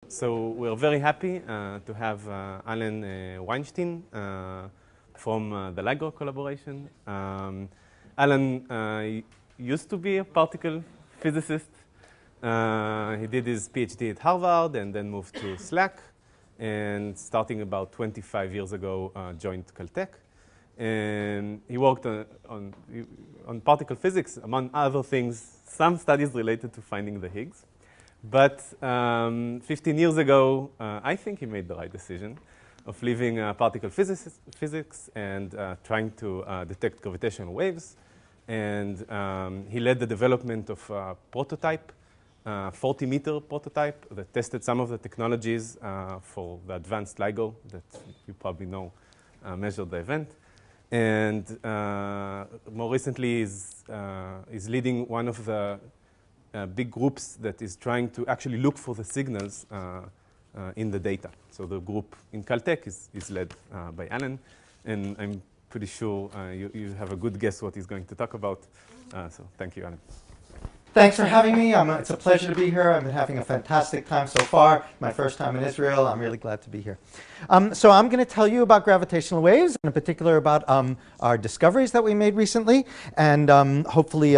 So we're very happy to have Alan Weinstein from the LIGO collaboration. Alan used to be a particle physicist. He did his PhD at Harvard and then moved to SLAC. And starting about 25 years ago, joined Caltech. And he worked on particle physics, among other things, some studies related to finding the Higgs. But 15 years ago, I think he made the right decision of leaving particle physics and trying to detect gravitational waves. And he led the development of a prototype, 40-meter prototype that tested some of the technologies for the Advanced LIGO that you probably know measured the event. And more recently is leading one of the big groups that is trying to actually look for the signals in the data. So the group in Caltech is led by Alan, and I'm pretty sure you have a good guess what he's going to talk about. So thank you, Alan. Thanks for having me. It's a pleasure to be here. I've been having a fantastic time so far. My first time in Israel. I'm really glad to be here. So I'm going to tell you about gravitational waves, and in particular about our discoveries that we made recently, and hopefully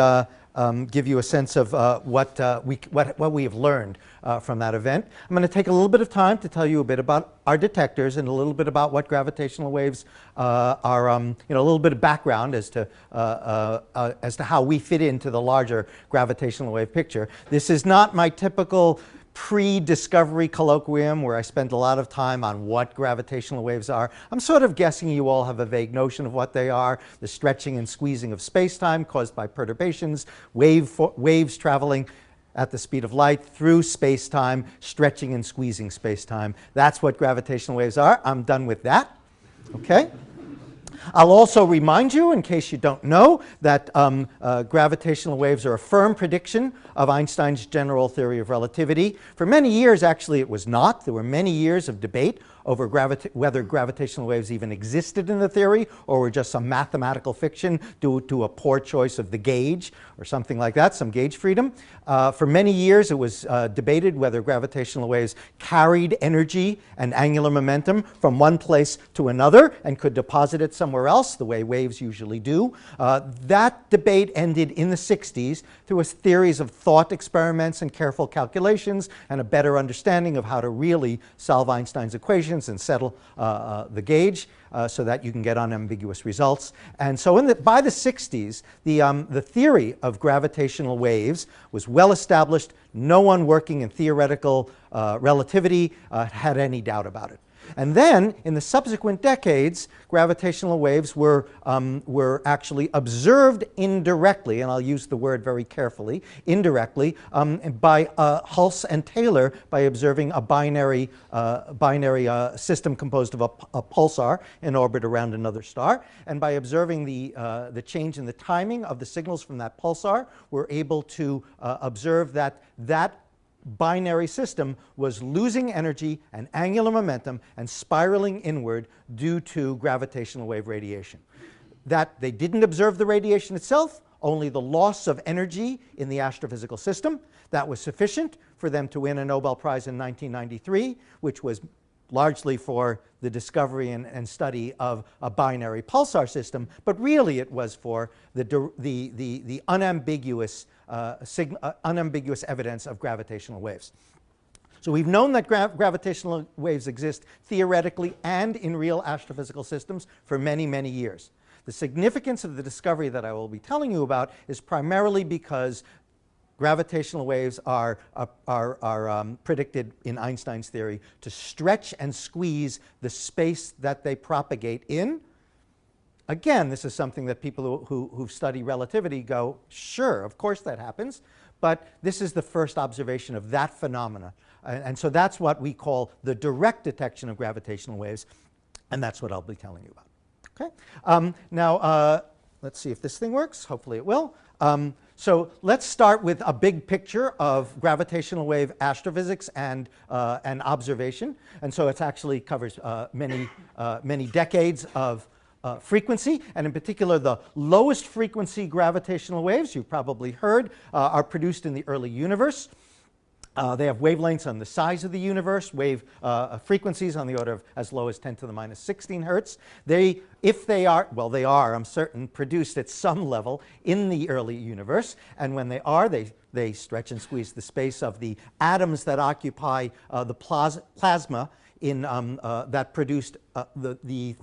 give you a sense of what we have learned from that event. I'm going to take a little bit of time to tell you a bit about our detectors and a little bit about what gravitational waves are, a little bit of background as to how we fit into the larger gravitational wave picture. This is not my typical pre-discovery colloquium where I spend a lot of time on what gravitational waves are. I'm sort of guessing you all have a vague notion of what they are. The stretching and squeezing of space-time caused by perturbations, waves traveling at the speed of light through space-time, stretching and squeezing space-time. That's what gravitational waves are. I'm done with that. Okay? I'll also remind you, in case you don't know, that gravitational waves are a firm prediction of Einstein's general theory of relativity. For many years, actually, it was not. There were many years of debate over whether gravitational waves even existed in the theory or were just some mathematical fiction due to a poor choice of the gauge or something like that, some gauge freedom. For many years, it was debated whether gravitational waves carried energy and angular momentum from one place to another and could deposit it somewhere else, the way waves usually do. That debate ended in the 60s through a series of thought experiments and careful calculations and a better understanding of how to really solve Einstein's equations and settle the gauge so that you can get unambiguous results. And so by the 60s, the theory of gravitational waves was well established. No one working in theoretical relativity had any doubt about it. And then, in the subsequent decades, gravitational waves were actually observed indirectly, and I'll use the word very carefully, indirectly, by Hulse and Taylor by observing a binary system composed of a pulsar in orbit around another star. And by observing the change in the timing of the signals from that pulsar, we're able to observe that binary system was losing energy and angular momentum and spiraling inward due to gravitational wave radiation. That they didn't observe the radiation itself, only the loss of energy in the astrophysical system. That was sufficient for them to win a Nobel Prize in 1993, which was largely for the discovery and study of a binary pulsar system, but really it was for the unambiguous evidence of gravitational waves. So we've known that gravitational waves exist theoretically and in real astrophysical systems for many, many years. The significance of the discovery that I will be telling you about is primarily because gravitational waves are predicted in Einstein's theory to stretch and squeeze the space that they propagate in. Again, this is something that people who study relativity go, sure, of course that happens. But this is the first observation of that phenomena. And so that's what we call the direct detection of gravitational waves. And that's what I'll be telling you about. Okay? Now, let's see if this thing works. Hopefully it will. So let's start with a big picture of gravitational wave astrophysics and observation. And so it actually covers many decades of frequency, and in particular the lowest frequency gravitational waves, you've probably heard, are produced in the early universe. They have wavelengths on the size of the universe, wave frequencies on the order of as low as 10 to the minus 16 hertz. If they are, well, they are, I'm certain, produced at some level in the early universe. And when they are, they stretch and squeeze the space of the atoms that occupy the plasma that produced the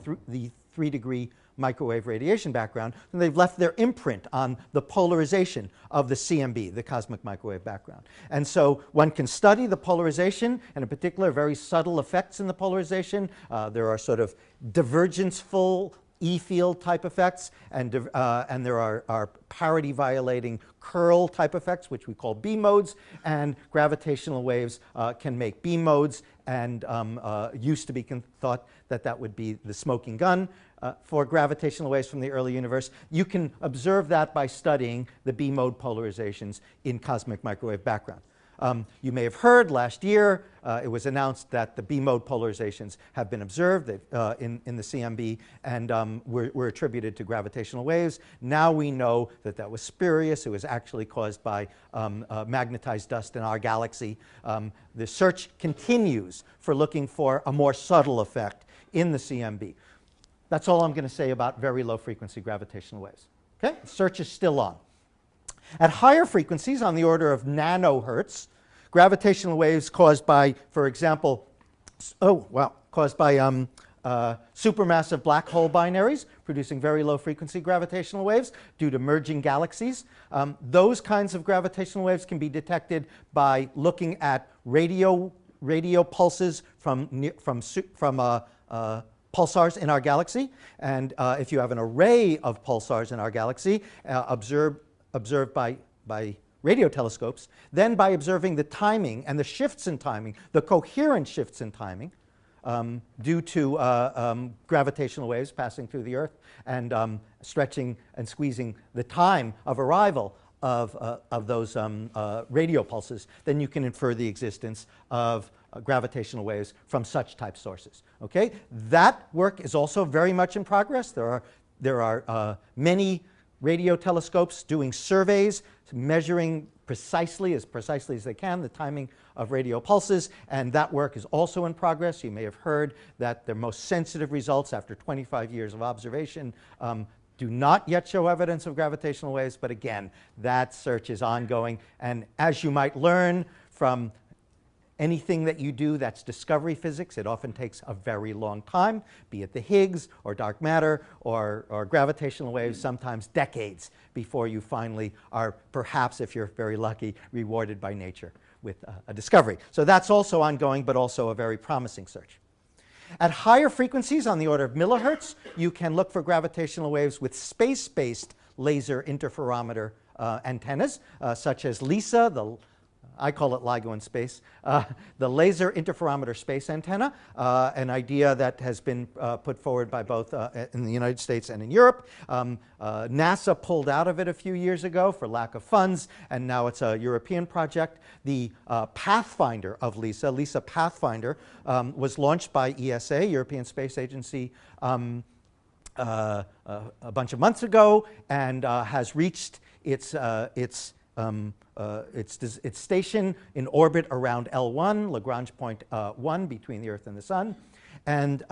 3-degree microwave radiation background, and they've left their imprint on the polarization of the CMB, the cosmic microwave background. And so one can study the polarization, and in particular very subtle effects in the polarization. There are sort of divergence-full E-field type effects, and there are parity-violating curl type effects, which we call B modes, and gravitational waves can make B modes, and used to be thought that that would be the smoking gun for gravitational waves from the early universe. You can observe that by studying the B mode polarizations in cosmic microwave background. You may have heard last year it was announced that the B mode polarizations have been observed in the CMB and were attributed to gravitational waves. Now we know that that was spurious. It was actually caused by magnetized dust in our galaxy. The search continues for looking for a more subtle effect in the CMB. That's all I'm going to say about very low frequency gravitational waves. Okay? The search is still on. At higher frequencies, on the order of nanohertz, gravitational waves caused by, for example, caused by supermassive black hole binaries producing very low frequency gravitational waves due to merging galaxies. Those kinds of gravitational waves can be detected by looking at radio pulses from pulsars in our galaxy. And if you have an array of pulsars in our galaxy observed by radio telescopes, then by observing the timing and the shifts in timing, the coherent shifts in timing due to gravitational waves passing through the Earth and stretching and squeezing the time of arrival of those radio pulses, then you can infer the existence of gravitational waves from such type sources. Okay? That work is also very much in progress. There are many radio telescopes doing surveys, measuring precisely as they can the timing of radio pulses, and that work is also in progress. You may have heard that the most sensitive results after 25 years of observation do not yet show evidence of gravitational waves, but again, that search is ongoing. And as you might learn from anything that you do that's discovery physics, it often takes a very long time, be it the Higgs or dark matter or gravitational waves, sometimes decades before you finally are, perhaps if you're very lucky, rewarded by nature with a discovery. So that's also ongoing, but also a very promising search. At higher frequencies, on the order of millihertz, you can look for gravitational waves with space-based laser interferometer antennas, such as LISA, I call it LIGO in space, the laser interferometer space antenna, an idea that has been put forward by both in the United States and in Europe. NASA pulled out of it a few years ago for lack of funds, and now it's a European project. The Pathfinder of LISA, LISA Pathfinder, was launched by ESA, European Space Agency, a bunch of months ago, and has reached its station in orbit around L1, Lagrange point 1 between the Earth and the Sun, and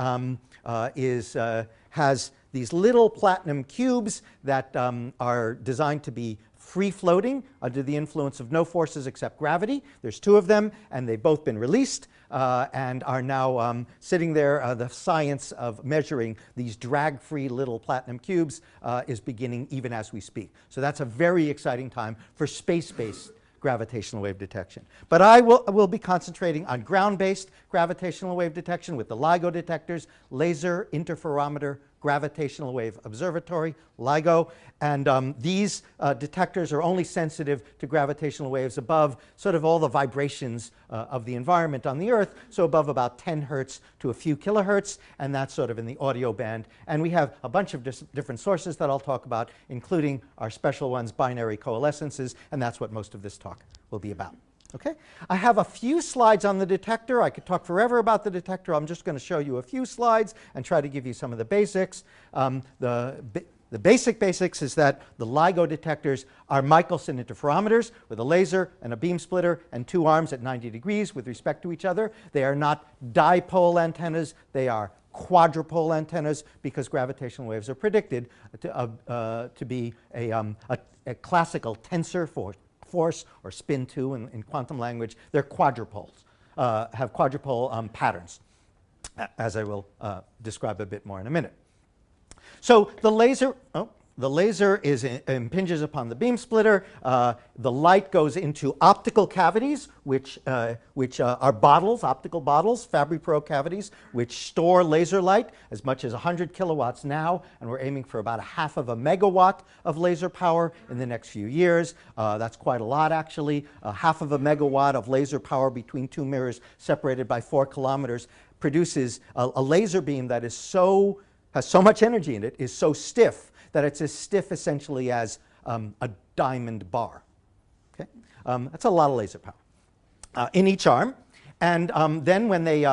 has these little platinum cubes that are designed to be free-floating under the influence of no forces except gravity. There's 2 of them, and they've both been released and are now sitting there. The science of measuring these drag-free little platinum cubes is beginning even as we speak. So that's a very exciting time for space-based gravitational wave detection. But I will be concentrating on ground-based gravitational wave detection with the LIGO detectors, Laser Interferometer Gravitational Wave Observatory, LIGO. And these detectors are only sensitive to gravitational waves above sort of all the vibrations of the environment on the Earth, so above about 10 hertz to a few kilohertz, and that's sort of in the audio band. And we have a bunch of different sources that I'll talk about, including our special ones, binary coalescences, and that's what most of this talk will be about. Okay? I have a few slides on the detector. I could talk forever about the detector. I'm just going to show you a few slides and try to give you some of the basics. The The basics is that the LIGO detectors are Michelson interferometers with a laser and a beam splitter and two arms at 90 degrees with respect to each other. They are not dipole antennas. They are quadrupole antennas because gravitational waves are predicted to be a classical tensor force or spin 2 in quantum language. They're quadrupoles, have quadrupole patterns, as I will describe a bit more in a minute. So the laser impinges upon the beam splitter. The light goes into optical cavities, which are bottles, optical bottles, Fabry-Perot cavities, which store laser light as much as 100 kilowatts now, and we're aiming for about 1/2 megawatt of laser power in the next few years. That's quite a lot, actually. 1/2 megawatt of laser power between two mirrors separated by 4 kilometers produces a laser beam that has so much energy in it, is so stiff that it's as stiff essentially as a diamond bar. Okay? That's a lot of laser power in each arm. And then when they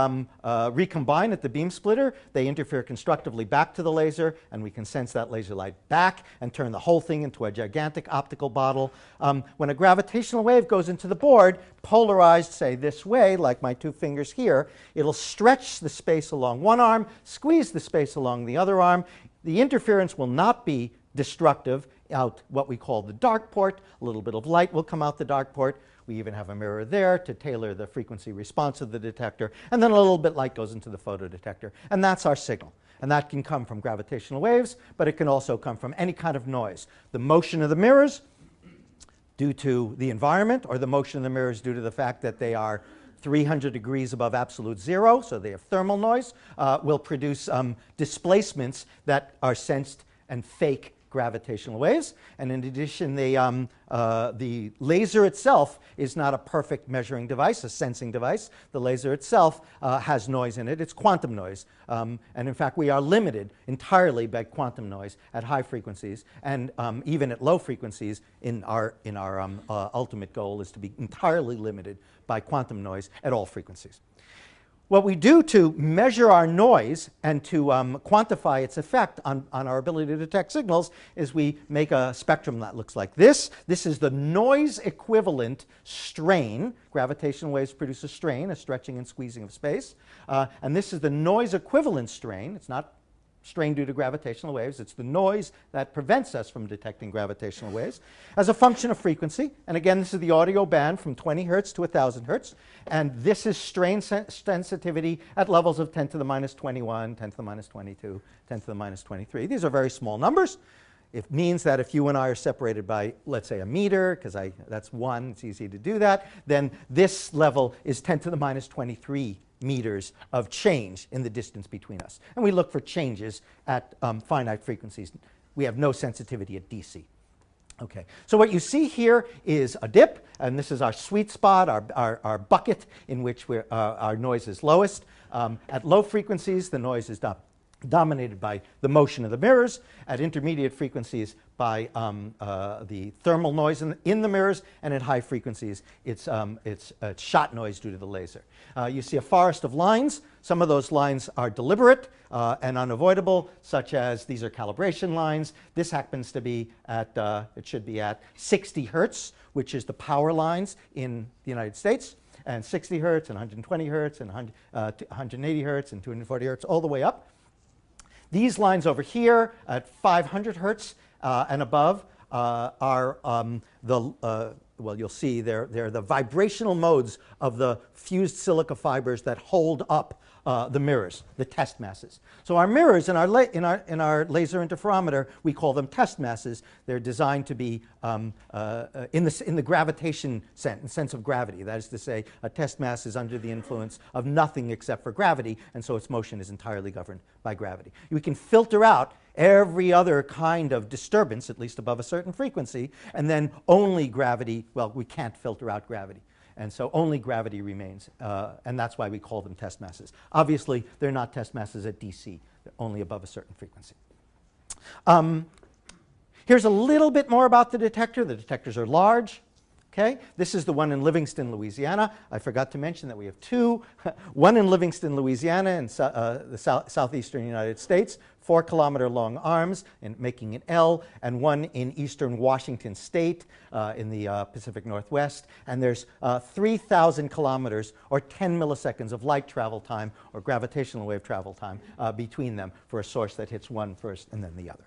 recombine at the beam splitter, they interfere constructively back to the laser, and we can sense that laser light back and turn the whole thing into a gigantic optical bottle. When a gravitational wave goes into the board, polarized, say, this way, like my 2 fingers here, it'll stretch the space along one arm, squeeze the space along the other arm. The interference will not be destructive out what we call the dark port. A little bit of light will come out the dark port. We even have a mirror there to tailor the frequency response of the detector. And then a little bit light goes into the photodetector. And that's our signal. And that can come from gravitational waves, but it can also come from any kind of noise. The motion of the mirrors due to the environment, or the motion of the mirrors due to the fact that they are 300 degrees above absolute zero, so they have thermal noise, will produce displacements that are sensed and fake gravitational waves. And in addition, the laser itself is not a perfect measuring device, a sensing device. The laser itself has noise in it. It's quantum noise. And in fact, we are limited entirely by quantum noise at high frequencies. And even at low frequencies, in our ultimate goal is to be entirely limited by quantum noise at all frequencies. What we do to measure our noise and to quantify its effect on our ability to detect signals is we make a spectrum that looks like this. This is the noise equivalent strain. Gravitational waves produce a strain, a stretching and squeezing of space. And this is the noise equivalent strain. It's not strain due to gravitational waves. It's the noise that prevents us from detecting gravitational waves as a function of frequency. And again, this is the audio band from 20 hertz to 1,000 hertz. And this is strain sensitivity at levels of 10 to the minus 21, 10 to the minus 22, 10 to the minus 23. These are very small numbers. It means that if you and I are separated by, let's say, a meter, because that's 1, it's easy to do that, then this level is 10 to the minus 23 meters of change in the distance between us. And we look for changes at finite frequencies. We have no sensitivity at DC. Okay, so what you see here is a dip, and this is our sweet spot, our bucket in which our noise is lowest. At low frequencies, the noise is dominated by the motion of the mirrors. At intermediate frequencies, by the thermal noise in the mirrors, and at high frequencies, it's shot noise due to the laser. You see a forest of lines. Some of those lines are deliberate and unavoidable, such as these are calibration lines. This happens to be at, it should be at 60 hertz, which is the power lines in the United States, and 60 hertz and 120 hertz and 180 hertz and 240 hertz, all the way up. These lines over here at 500 hertz and above are well, you'll see they're the vibrational modes of the fused silica fibers that hold up the mirrors, the test masses. So our mirrors in our laser interferometer, we call them test masses. They're designed to be in the gravitation sense of gravity. That is to say, a test mass is under the influence of nothing except for gravity, and so its motion is entirely governed by gravity. We can filter out every other kind of disturbance, at least above a certain frequency, and then only gravity, well, we can't filter out gravity. And so only gravity remains, and that's why we call them test masses. Obviously, they're not test masses at DC. They're only above a certain frequency. Here's a little bit more about the detector. The detectors are large. Okay, this is the one in Livingston, Louisiana. I forgot to mention that we have two. One in Livingston, Louisiana in the southeastern United States, 4-kilometer long arms and making an L, and one in eastern Washington State in the Pacific Northwest. And there's 3,000 kilometers or 10 milliseconds of light travel time or gravitational wave travel time between them for a source that hits one first and then the other.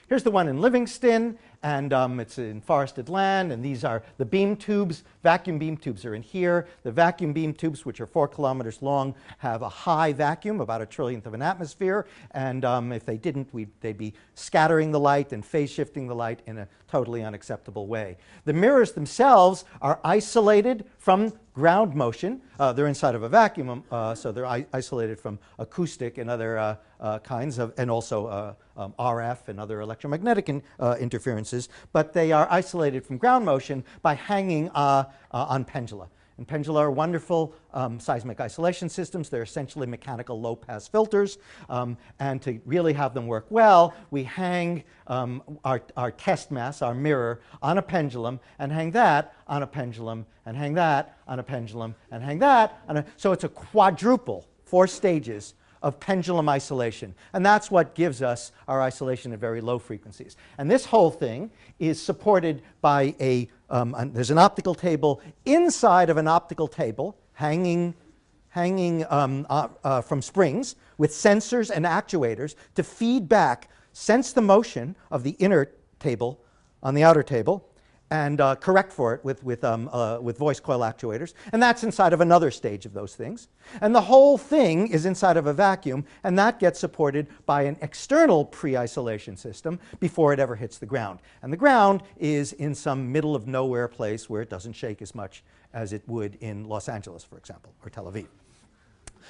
Here's the one in Livingston, and it's in forested land, and these are the beam tubes. Vacuum beam tubes are in here. The vacuum beam tubes, which are 4 kilometers long, have a high vacuum, about a trillionth of an atmosphere, and if they didn't, they'd be scattering the light and phase shifting the light in a totally unacceptable way. The mirrors themselves are isolated from ground motion. They're inside of a vacuum, so they're isolated from acoustic and other kinds of, and also RF and other electromagnetic interferences, but they are isolated from ground motion by hanging on pendula. And pendula are wonderful seismic isolation systems. They're essentially mechanical low-pass filters. And to really have them work well, we hang our test mass, our mirror, on a pendulum, and hang that on a pendulum, and hang that on a pendulum, and hang that on a... So it's a quadruple, 4 stages of pendulum isolation. And that's what gives us our isolation at very low frequencies. And this whole thing is supported by there's an optical table inside of an optical table hanging from springs with sensors and actuators to feed back, sense the motion of the inner table on the outer table, and correct for it with voice coil actuators. And that's inside of another stage of those things. And the whole thing is inside of a vacuum, and that gets supported by an external pre-isolation system before it ever hits the ground. And the ground is in some middle of nowhere place where it doesn't shake as much as it would in Los Angeles, for example, or Tel Aviv.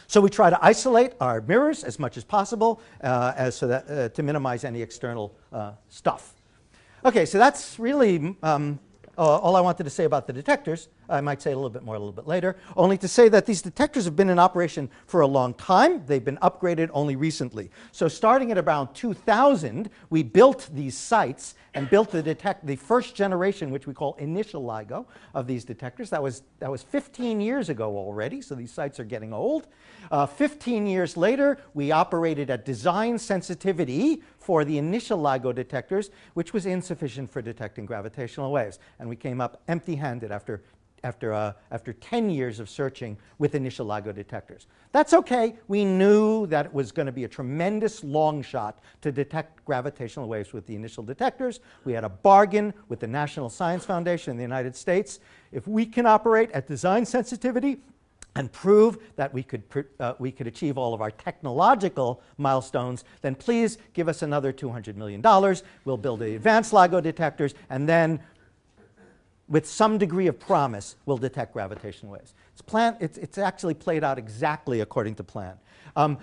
So we try to isolate our mirrors as much as possible to minimize any external stuff. Okay, so that's really all I wanted to say about the detectors. I might say a little bit more a little bit later, only to say that these detectors have been in operation for a long time. They've been upgraded only recently. So starting at around 2000, we built these sites and built the first generation, which we call initial LIGO, of these detectors. That was 15 years ago already, so these sites are getting old. 15 years later, we operated at design sensitivity for the initial LIGO detectors, which was insufficient for detecting gravitational waves. And we came up empty-handed after 10 years of searching with initial LIGO detectors. That's okay. We knew that it was going to be a tremendous long shot to detect gravitational waves with the initial detectors. We had a bargain with the National Science Foundation in the United States. If we can operate at design sensitivity and prove that we could achieve all of our technological milestones, then please give us another $200 million. We'll build the advanced LIGO detectors, and then with some degree of promise, we'll detect gravitational waves. It's actually played out exactly according to plan.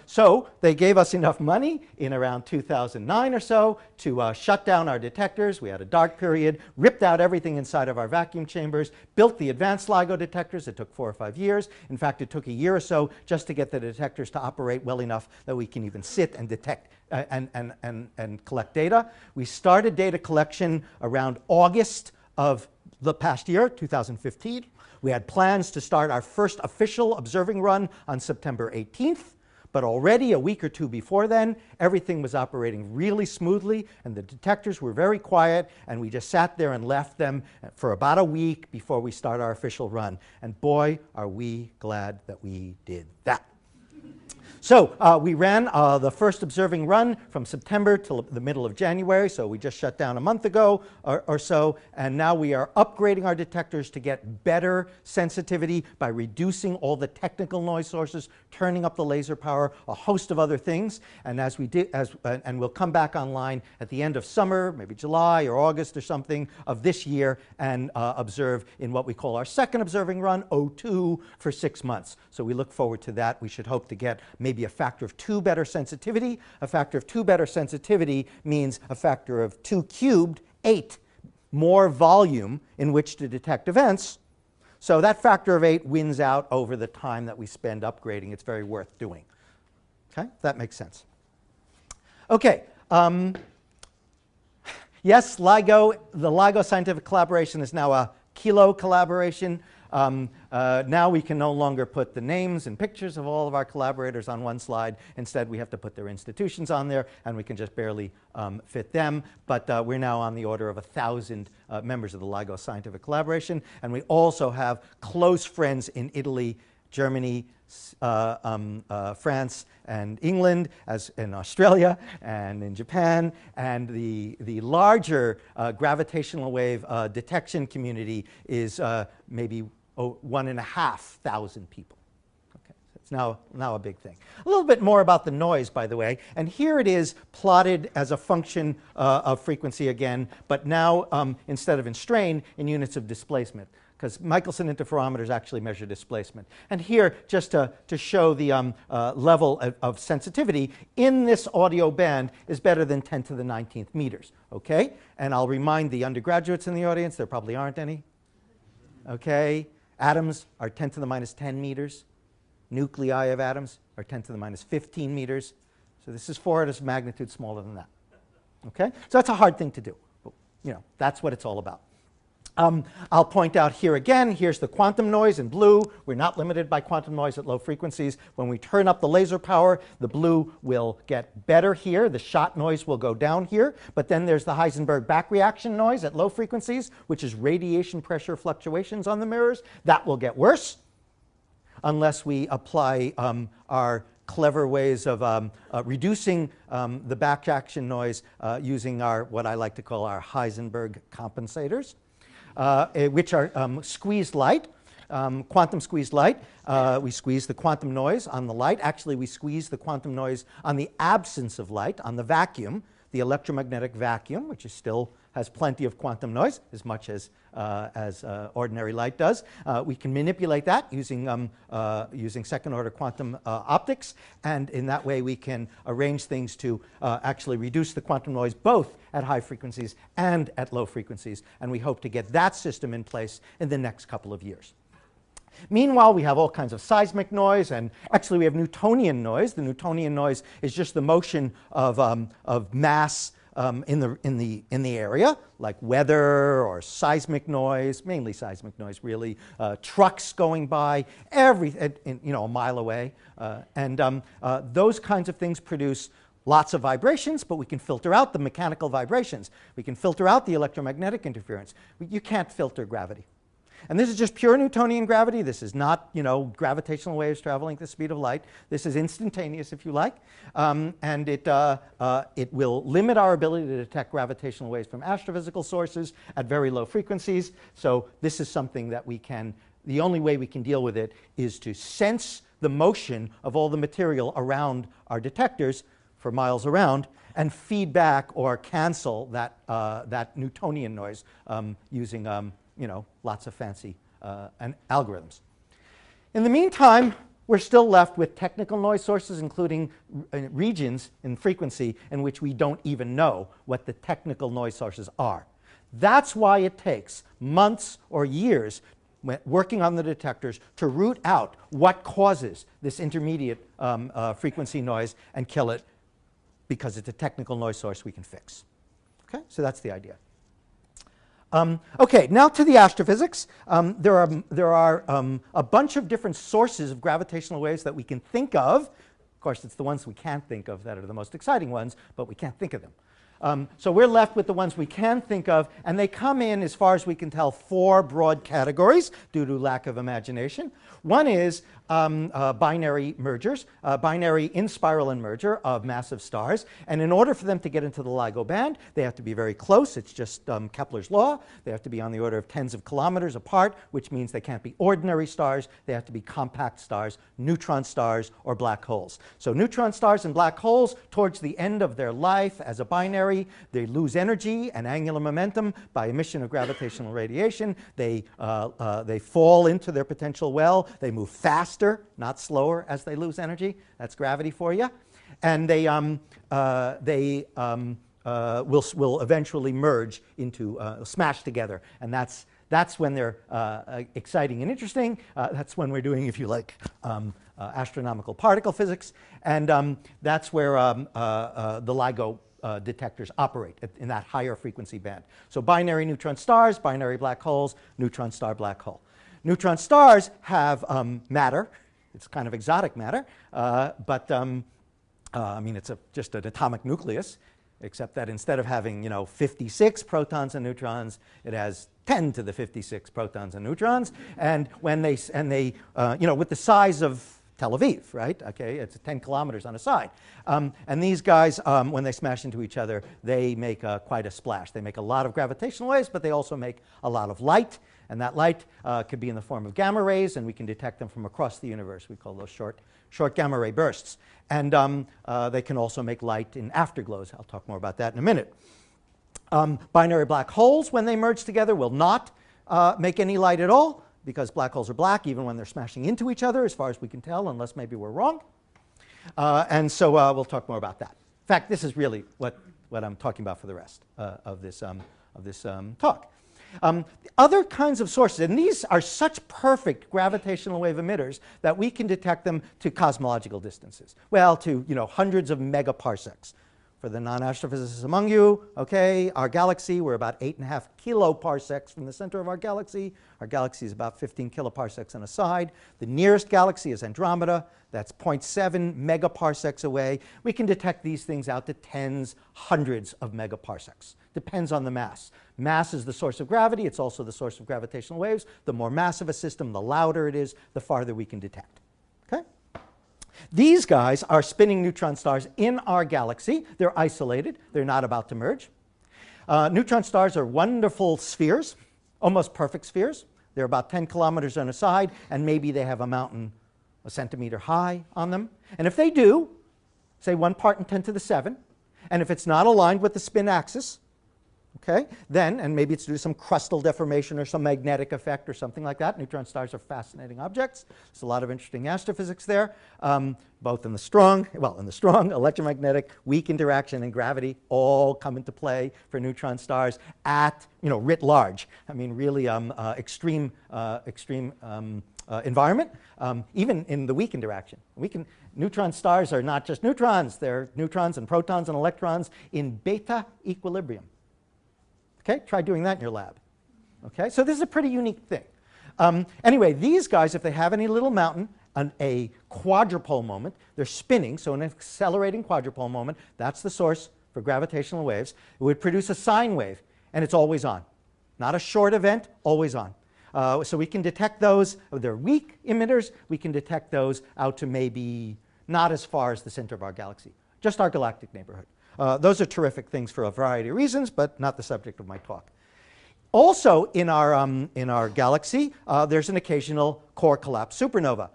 So they gave us enough money in around 2009 or so to shut down our detectors. We had a dark period, ripped out everything inside of our vacuum chambers, built the advanced LIGO detectors. It took 4 or 5 years. In fact, it took a year or so just to get the detectors to operate well enough that we can even sit and detect and collect data. We started data collection around August of the past year, 2015. We had plans to start our first official observing run on September 18th, but already a week or two before then, everything was operating really smoothly, and the detectors were very quiet, and we just sat there and left them for about a week before we start our official run. And boy, are we glad that we did that. So we ran the first observing run from September till the middle of January, so we just shut down a month ago or so, and now we are upgrading our detectors to get better sensitivity by reducing all the technical noise sources, turning up the laser power, a host of other things. And as we did, and we'll come back online at the end of summer, maybe July or August or something of this year, and observe in what we call our second observing run, O2, for 6 months. So we look forward to that. We should hope to get maybe a factor of 2 better sensitivity. A factor of 2 better sensitivity means a factor of 2 cubed, 8 more volume in which to detect events. So that factor of 8 wins out over the time that we spend upgrading. It's very worth doing. Okay, that makes sense. Okay. Yes, LIGO, the LIGO scientific collaboration is now a Kilo collaboration. Now we can no longer put the names and pictures of all of our collaborators on one slide. Instead, we have to put their institutions on there, and we can just barely fit them. But we're now on the order of 1,000 members of the LIGO scientific collaboration. And we also have close friends in Italy, Germany, France, and England, as in Australia, and in Japan. And the larger gravitational wave detection community is maybe 1,500 people. Okay, so it's now a big thing. A little bit more about the noise, by the way. And here it is plotted as a function of frequency again, but now instead of in strain, in units of displacement, because Michelson interferometers actually measure displacement. And here, just to show the level of sensitivity in this audio band is better than 10 to the 19th meters, okay? And I'll remind the undergraduates in the audience, there probably aren't any, okay? Atoms are 10 to the minus 10 meters. Nuclei of atoms are 10 to the minus 15 meters. So this is 4 orders of magnitude smaller than that, okay? So that's a hard thing to do. But, you know, that's what it's all about. I'll point out here again, here's the quantum noise in blue. We're not limited by quantum noise at low frequencies. When we turn up the laser power, the blue will get better here. The shot noise will go down here. But then there's the Heisenberg back reaction noise at low frequencies, which is radiation pressure fluctuations on the mirrors. That will get worse unless we apply our clever ways of reducing the back reaction noise using our, what I like to call our Heisenberg compensators. Which are squeezed light, quantum squeezed light. We squeeze the quantum noise on the light. Actually, we squeeze the quantum noise on the absence of light, on the vacuum, the electromagnetic vacuum, which is still has plenty of quantum noise, as much as ordinary light does. We can manipulate that using second-order quantum optics, and in that way we can arrange things to actually reduce the quantum noise both at high frequencies and at low frequencies, and we hope to get that system in place in the next couple of years. Meanwhile, we have all kinds of seismic noise, and actually we have Newtonian noise. The Newtonian noise is just the motion of mass in the area, like weather or seismic noise, mainly seismic noise, really. Trucks going by, a mile away, and those kinds of things produce lots of vibrations, but we can filter out the mechanical vibrations. We can filter out the electromagnetic interference. You can't filter gravity. And this is just pure Newtonian gravity. This is not, gravitational waves traveling at the speed of light. This is instantaneous, if you like. And it will limit our ability to detect gravitational waves from astrophysical sources at very low frequencies. So this is something that the only way we can deal with it is to sense the motion of all the material around our detectors for miles around and feed back or cancel that Newtonian noise using lots of fancy algorithms. In the meantime, we're still left with technical noise sources, including regions in frequency in which we don't even know what the technical noise sources are. That's why it takes months or years working on the detectors to root out what causes this intermediate frequency noise and kill it, because it's a technical noise source we can fix. Okay, so that's the idea. Okay, now to the astrophysics. There are a bunch of different sources of gravitational waves that we can think of. Of course, it's the ones we can't think of that are the most exciting ones, but we can't think of them. So we're left with the ones we can think of, and they come in, as far as we can tell, 4 broad categories due to lack of imagination. One is binary mergers, binary in-spiral merger of massive stars. And in order for them to get into the LIGO band, they have to be very close. It's just Kepler's law. They have to be on the order of tens of kilometers apart, which means they can't be ordinary stars. They have to be compact stars, neutron stars, or black holes. So neutron stars and black holes, towards the end of their life as a binary, they lose energy and angular momentum by emission of gravitational radiation. They fall into their potential well. They move faster, not slower, as they lose energy. That's gravity for you. And they will eventually merge into, smash together. And that's when they're exciting and interesting. That's when we're doing, if you like, astronomical particle physics. And that's where the LIGO detectors operate in that higher frequency band. So binary neutron stars, binary black holes, neutron star black hole. Neutron stars have matter. It's kind of exotic matter, but I mean, it's just an atomic nucleus, except that instead of having 56 protons and neutrons, it has 10 to the 56 protons and neutrons. And when they with the size of Tel Aviv, right? Okay, it's 10 kilometers on a side. And these guys, when they smash into each other, they make quite a splash. They make a lot of gravitational waves, but they also make a lot of light. And that light could be in the form of gamma rays, and we can detect them from across the universe. We call those short gamma ray bursts. And they can also make light in afterglows. I'll talk more about that in a minute. Binary black holes, when they merge together, will not make any light at all, because black holes are black even when they're smashing into each other, as far as we can tell, unless maybe we're wrong. And so we'll talk more about that. In fact, this is really what I'm talking about for the rest of this talk. Other kinds of sources, and these are such perfect gravitational wave emitters that we can detect them to cosmological distances. Well, to hundreds of megaparsecs. For the non-astrophysicists among you, okay, our galaxy, we're about 8.5 kiloparsecs from the center of our galaxy. Our galaxy is about 15 kiloparsecs on a side. The nearest galaxy is Andromeda. That's 0.7 megaparsecs away. We can detect these things out to tens, hundreds of megaparsecs. Depends on the mass. Mass is the source of gravity. It's also the source of gravitational waves. The more massive a system, the louder it is, the farther we can detect. Okay? These guys are spinning neutron stars in our galaxy. They're isolated. They're not about to merge. Neutron stars are wonderful spheres, almost perfect spheres. They're about 10 kilometers on a side, and maybe they have a mountain a centimeter high on them. And if they do, say 1 part in 10 to the 7, and if it's not aligned with the spin axis, okay, then, and maybe it's due to some crustal deformation or some magnetic effect or something like that. Neutron stars are fascinating objects. There's a lot of interesting astrophysics there, both in the strong, electromagnetic, weak interaction, and gravity all come into play for neutron stars at, writ large. I mean, really extreme environment, even in the weak interaction. Neutron stars are not just neutrons. They're neutrons and protons and electrons in beta equilibrium. Okay, try doing that in your lab. Okay, so this is a pretty unique thing. Anyway, these guys, if they have any little mountain, a quadrupole moment, they're spinning, so an accelerating quadrupole moment, that's the source for gravitational waves. It would produce a sine wave, and it's always on. Not a short event, always on. So we can detect those. They're weak emitters. We can detect those out to maybe not as far as the center of our galaxy, just our galactic neighborhood. Those are terrific things for a variety of reasons, but not the subject of my talk. Also in our galaxy, there's an occasional core collapse supernova.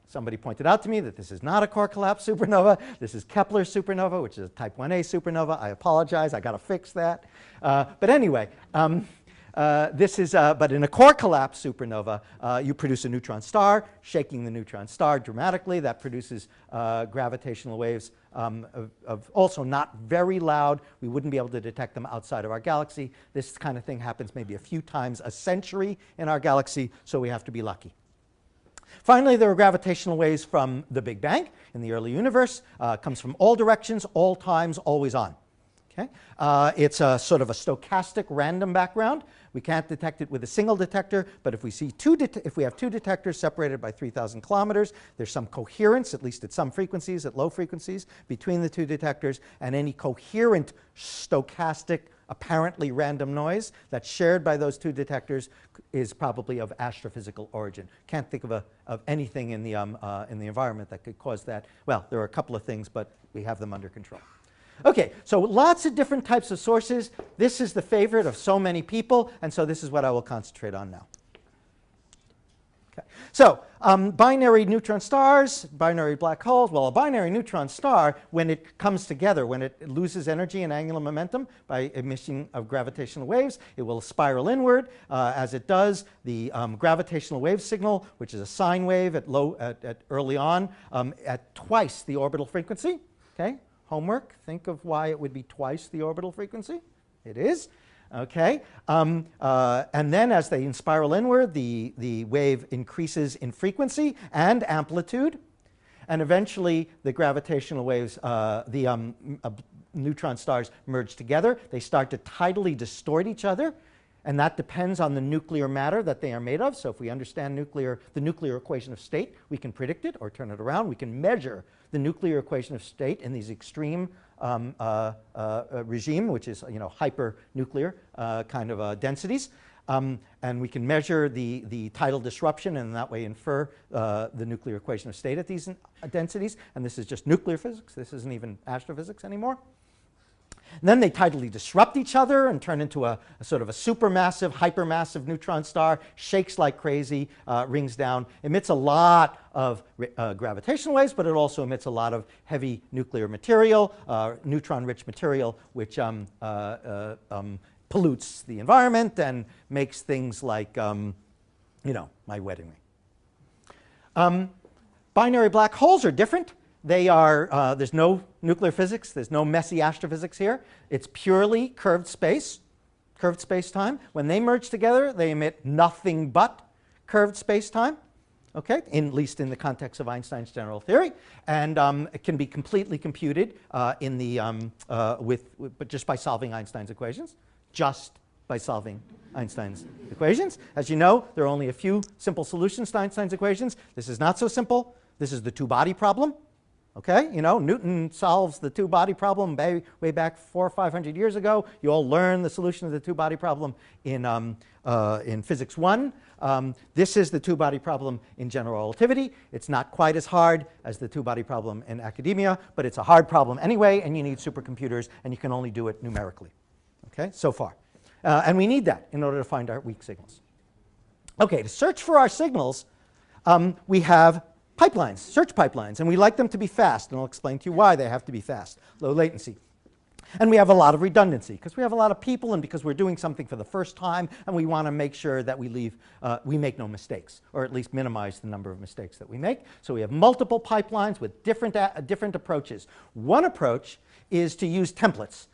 Somebody pointed out to me that this is not a core collapse supernova. This is Kepler's supernova, which is a type 1a supernova. I apologize. I got to fix that. But anyway, but in a core collapse supernova, you produce a neutron star, shaking the neutron star dramatically. That produces gravitational waves of also not very loud. We wouldn't be able to detect them outside of our galaxy. This kind of thing happens maybe a few times a century in our galaxy, so we have to be lucky. Finally, there are gravitational waves from the Big Bang in the early universe. Comes from all directions, all times, always on. Okay? It's a sort of a stochastic random background. We can't detect it with a single detector, but if we have two detectors separated by 3,000 kilometers, there's some coherence, at least at some frequencies, at low frequencies, between the two detectors, and any coherent stochastic apparently random noise that's shared by those two detectors is probably of astrophysical origin. Can't think of anything in the environment that could cause that. Well, there are a couple of things, but we have them under control. Okay, so lots of different types of sources. This is the favorite of so many people, and so this is what I will concentrate on now. Okay. So binary neutron stars, binary black holes. Well, a binary neutron star, when it comes together, when it loses energy and angular momentum by emission of gravitational waves, it will spiral inward. As it does, the gravitational wave signal, which is a sine wave at early on, at twice the orbital frequency. Okay. Homework, think of why it would be twice the orbital frequency. It is. Okay. And then as they spiral inward, the wave increases in frequency and amplitude. And eventually, the gravitational waves, the neutron stars merge together. They start to tidally distort each other, and that depends on the nuclear matter that they are made of. So if we understand the nuclear equation of state, we can predict it or turn it around. We can measure the nuclear equation of state in these extreme regime, which is hyper-nuclear kind of densities. And we can measure the tidal disruption and in that way infer the nuclear equation of state at these densities. And this is just nuclear physics. This isn't even astrophysics anymore. And then they tidally disrupt each other and turn into a sort of a supermassive, hypermassive neutron star, shakes like crazy, rings down, emits a lot of gravitational waves, but it also emits a lot of heavy nuclear material, neutron-rich material, which pollutes the environment and makes things like, my wedding ring. Binary black holes are different. They are, there's no nuclear physics, there's no messy astrophysics here. It's purely curved space-time. When they merge together, they emit nothing but curved space-time, okay, at least in the context of Einstein's general theory. And it can be completely computed but just by solving Einstein's equations. Just by solving Einstein's equations. As you know, there are only a few simple solutions to Einstein's equations. This is not so simple. This is the two-body problem. Okay, Newton solves the two-body problem way back 400 or 500 years ago. You all learned the solution of the two-body problem in Physics 1. This is the two-body problem in general relativity. It's not quite as hard as the two-body problem in academia, but it's a hard problem anyway, and you need supercomputers, and you can only do it numerically. Okay, so far. And we need that in order to find our weak signals. Okay, to search for our signals, we have pipelines, search pipelines, and we like them to be fast, and I'll explain to you why they have to be fast, low latency. And we have a lot of redundancy, because we have a lot of people and because we're doing something for the first time, and we want to make sure that we make no mistakes, or at least minimize the number of mistakes that we make. So we have multiple pipelines with different approaches. One approach is to use templates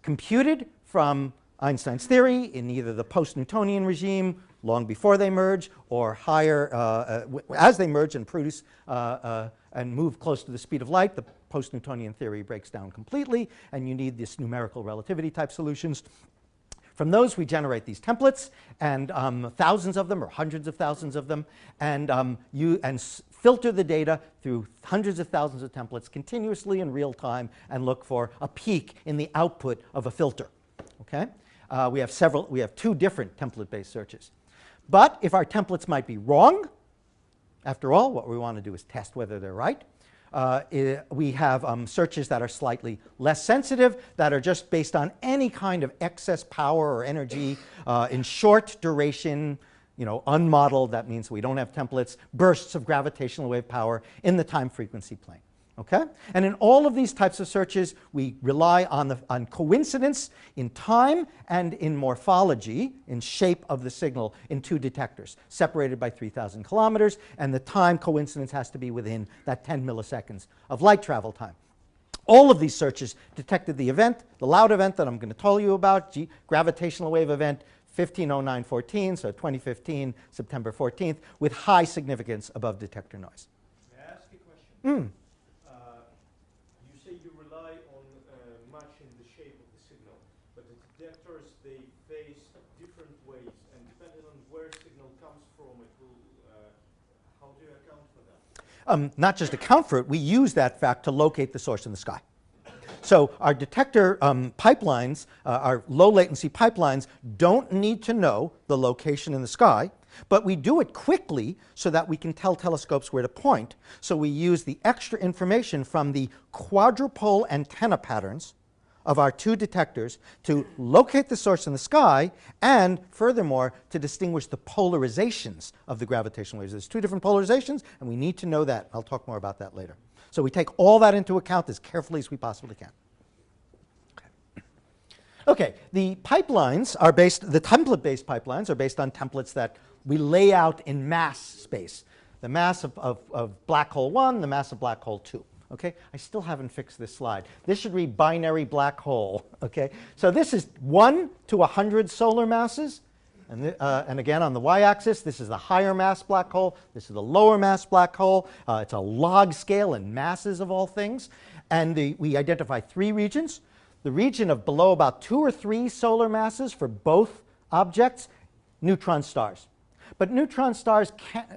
computed from Einstein's theory in either the post-Newtonian regime, long before they merge, or higher as they merge and produce and move close to the speed of light. The post-Newtonian theory breaks down completely, and you need this numerical relativity type solutions. From those, we generate these templates, and thousands of them, or hundreds of thousands of them, and filter the data through hundreds of thousands of templates continuously in real time, and look for a peak in the output of a filter. Okay, we have two different template-based searches. But if our templates might be wrong, after all, what we want to do is test whether they're right. We have searches that are slightly less sensitive, that are just based on any kind of excess power or energy in short duration, unmodeled. That means we don't have templates, bursts of gravitational wave power in the time frequency plane. Okay? And in all of these types of searches, we rely on coincidence in time and in morphology, in shape of the signal, in two detectors, separated by 3,000 kilometers, and the time coincidence has to be within that 10 milliseconds of light travel time. All of these searches detected the event, the loud event that I'm going to tell you about, gravitational wave event 150914, so 2015, September 14th, with high significance above detector noise. May I ask a question? You rely on matching the shape of the signal, but the detectors, they face different ways, and depending on where signal comes from, it will, how do you account for that? Not just account for it, we use that fact to locate the source in the sky. So our detector pipelines, our low latency pipelines, don't need to know the location in the sky, but we do it quickly so that we can tell telescopes where to point. So we use the extra information from the quadruple antenna patterns of our two detectors to locate the source in the sky, and furthermore to distinguish the polarizations of the gravitational waves. There's two different polarizations, and we need to know that. I'll talk more about that later. So we take all that into account as carefully as we possibly can. Okay, the pipelines are the template-based pipelines are based on templates that we lay out in mass space. The mass of black hole 1, the mass of black hole 2. Okay, I still haven't fixed this slide. This should read binary black hole. Okay, so this is 1 to 100 solar masses. And again, on the y-axis, this is the higher mass black hole. This is the lower mass black hole. It's a log scale in masses of all things. And we identify 3 regions. The region of below about 2 or 3 solar masses for both objects, neutron stars. But neutron stars,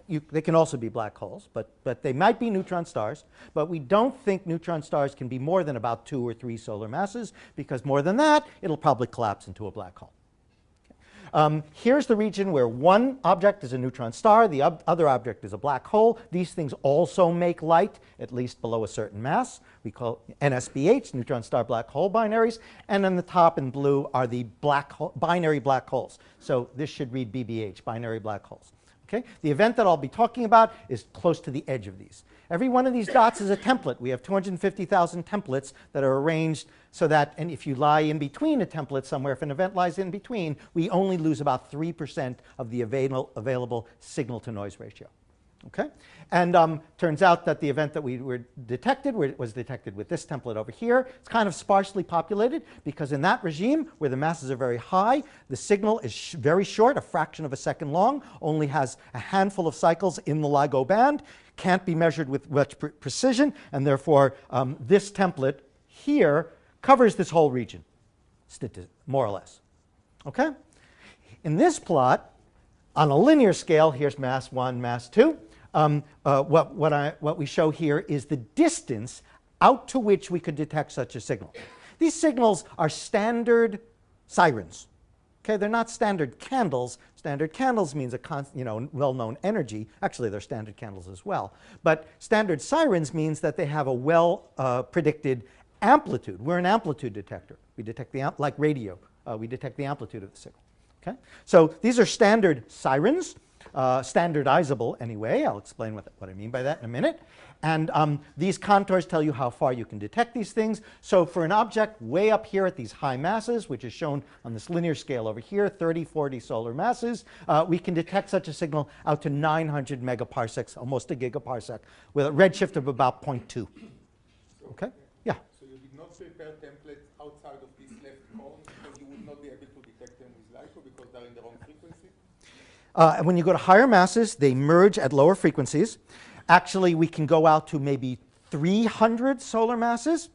they can also be black holes, but they might be neutron stars. But we don't think neutron stars can be more than about 2 or 3 solar masses, because more than that, it'll probably collapse into a black hole. Here's the region where one object is a neutron star, the other object is a black hole. These things also make light, at least below a certain mass. We call NSBH, neutron star black hole binaries. And on the top in blue are the binary black holes. So this should read BBH, binary black holes. Okay? The event that I'll be talking about is close to the edge of these. Every one of these dots is a template. We have 250,000 templates that are arranged so that, and if you lie in between a template somewhere, if an event lies in between, we only lose about 3% of the available signal-to-noise ratio. Okay? And turns out that the event that we detected was detected with this template over here. It's kind of sparsely populated because in that regime, where the masses are very high, the signal is very short, a fraction of a second long, only has a handful of cycles in the LIGO band, can't be measured with much precision, and therefore this template here covers this whole region, more or less. Okay? In this plot, on a linear scale, here's mass 1, mass 2. What we show here is the distance out to which we could detect such a signal. These signals are standard sirens. Okay, they're not standard candles. Standard candles means a well-known energy. Actually, they're standard candles as well. But standard sirens means that they have a well-predicted amplitude. We're an amplitude detector. We detect like radio. We detect the amplitude of the signal. Okay, so these are standard sirens. Standardizable anyway. I'll explain what I mean by that in a minute. And these contours tell you how far you can detect these things. So for an object way up here at these high masses, which is shown on this linear scale over here, 30, 40 solar masses, we can detect such a signal out to 900 megaparsecs, almost a gigaparsec, with a redshift of about 0.2. Okay? Yeah? So you did not prepare templates outside of this left column because you would not be able to detect them with LIGO because they're in the wrong frequency? And when you go to higher masses, they merge at lower frequencies. Actually, we can go out to maybe 300 solar masses.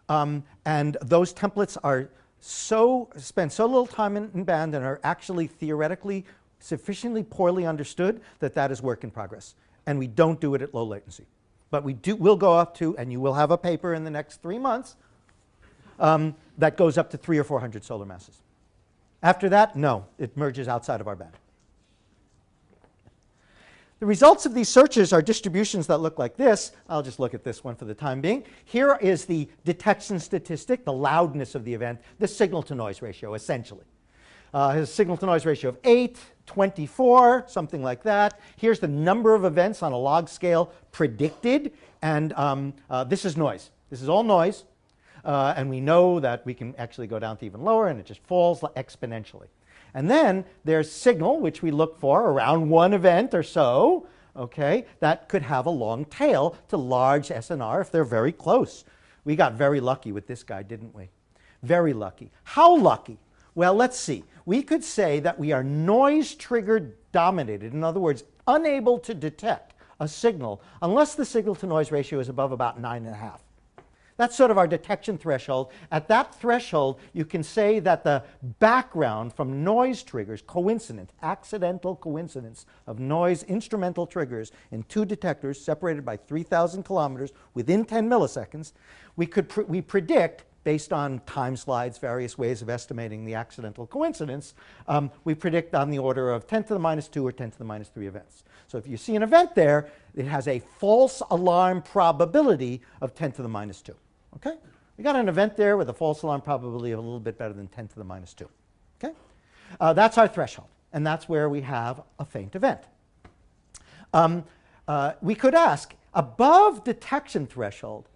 And those templates are spend so little time in band and are actually theoretically sufficiently poorly understood that that is work in progress. And we don't do it at low latency. But we'll go up to, and you will have a paper in the next 3 months, that goes up to 300 or 400 solar masses. After that, no, it merges outside of our band. The results of these searches are distributions that look like this. I'll just look at this one for the time being. Here is the detection statistic, the loudness of the event, the signal-to-noise ratio, essentially. His signal-to-noise ratio of 8, 24, something like that. Here's the number of events on a log scale predicted. And this is noise. This is all noise. And we know that we can actually go down to even lower, and it just falls exponentially. And then there's signal, which we look for around one event or so, okay, that could have a long tail to large SNR if they're very close. We got very lucky with this guy, didn't we? Very lucky. How lucky? Well, let's see. We could say that we are noise-trigger dominated. In other words, unable to detect a signal unless the signal-to-noise ratio is above about 9.5. That's sort of our detection threshold. At that threshold, you can say that the background from noise triggers, coincident, accidental coincidence of noise instrumental triggers in 2 detectors separated by 3,000 kilometers within 10 milliseconds, we predict, based on time slides, various ways of estimating the accidental coincidence, we predict on the order of 10 to the minus 2 or 10 to the minus 3 events. So if you see an event there, it has a false alarm probability of 10 to the minus 2. Okay? We got an event there with a false alarm probability of a little bit better than 10 to the minus 2. Okay? That's our threshold, and that's where we have a faint event. We could ask, above detection threshold,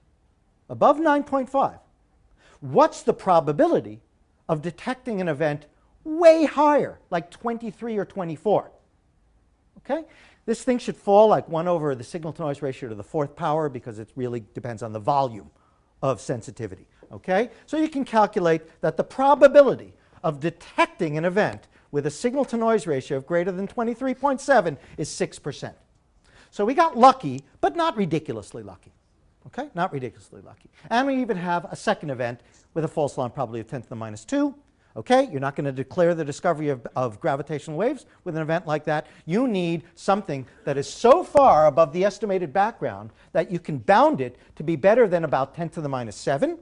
above 9.5, what's the probability of detecting an event way higher, like 23 or 24? Okay? This thing should fall like 1 over the signal-to-noise ratio to the 4th power because it really depends on the volume of sensitivity. Okay? So you can calculate that the probability of detecting an event with a signal-to-noise ratio of greater than 23.7 is 6%. So we got lucky, but not ridiculously lucky. Okay, not ridiculously lucky. And we even have a second event with a false alarm probability of 10 to the minus 2. Okay, you're not going to declare the discovery of gravitational waves with an event like that. You need something that is so far above the estimated background that you can bound it to be better than about 10 to the minus 7.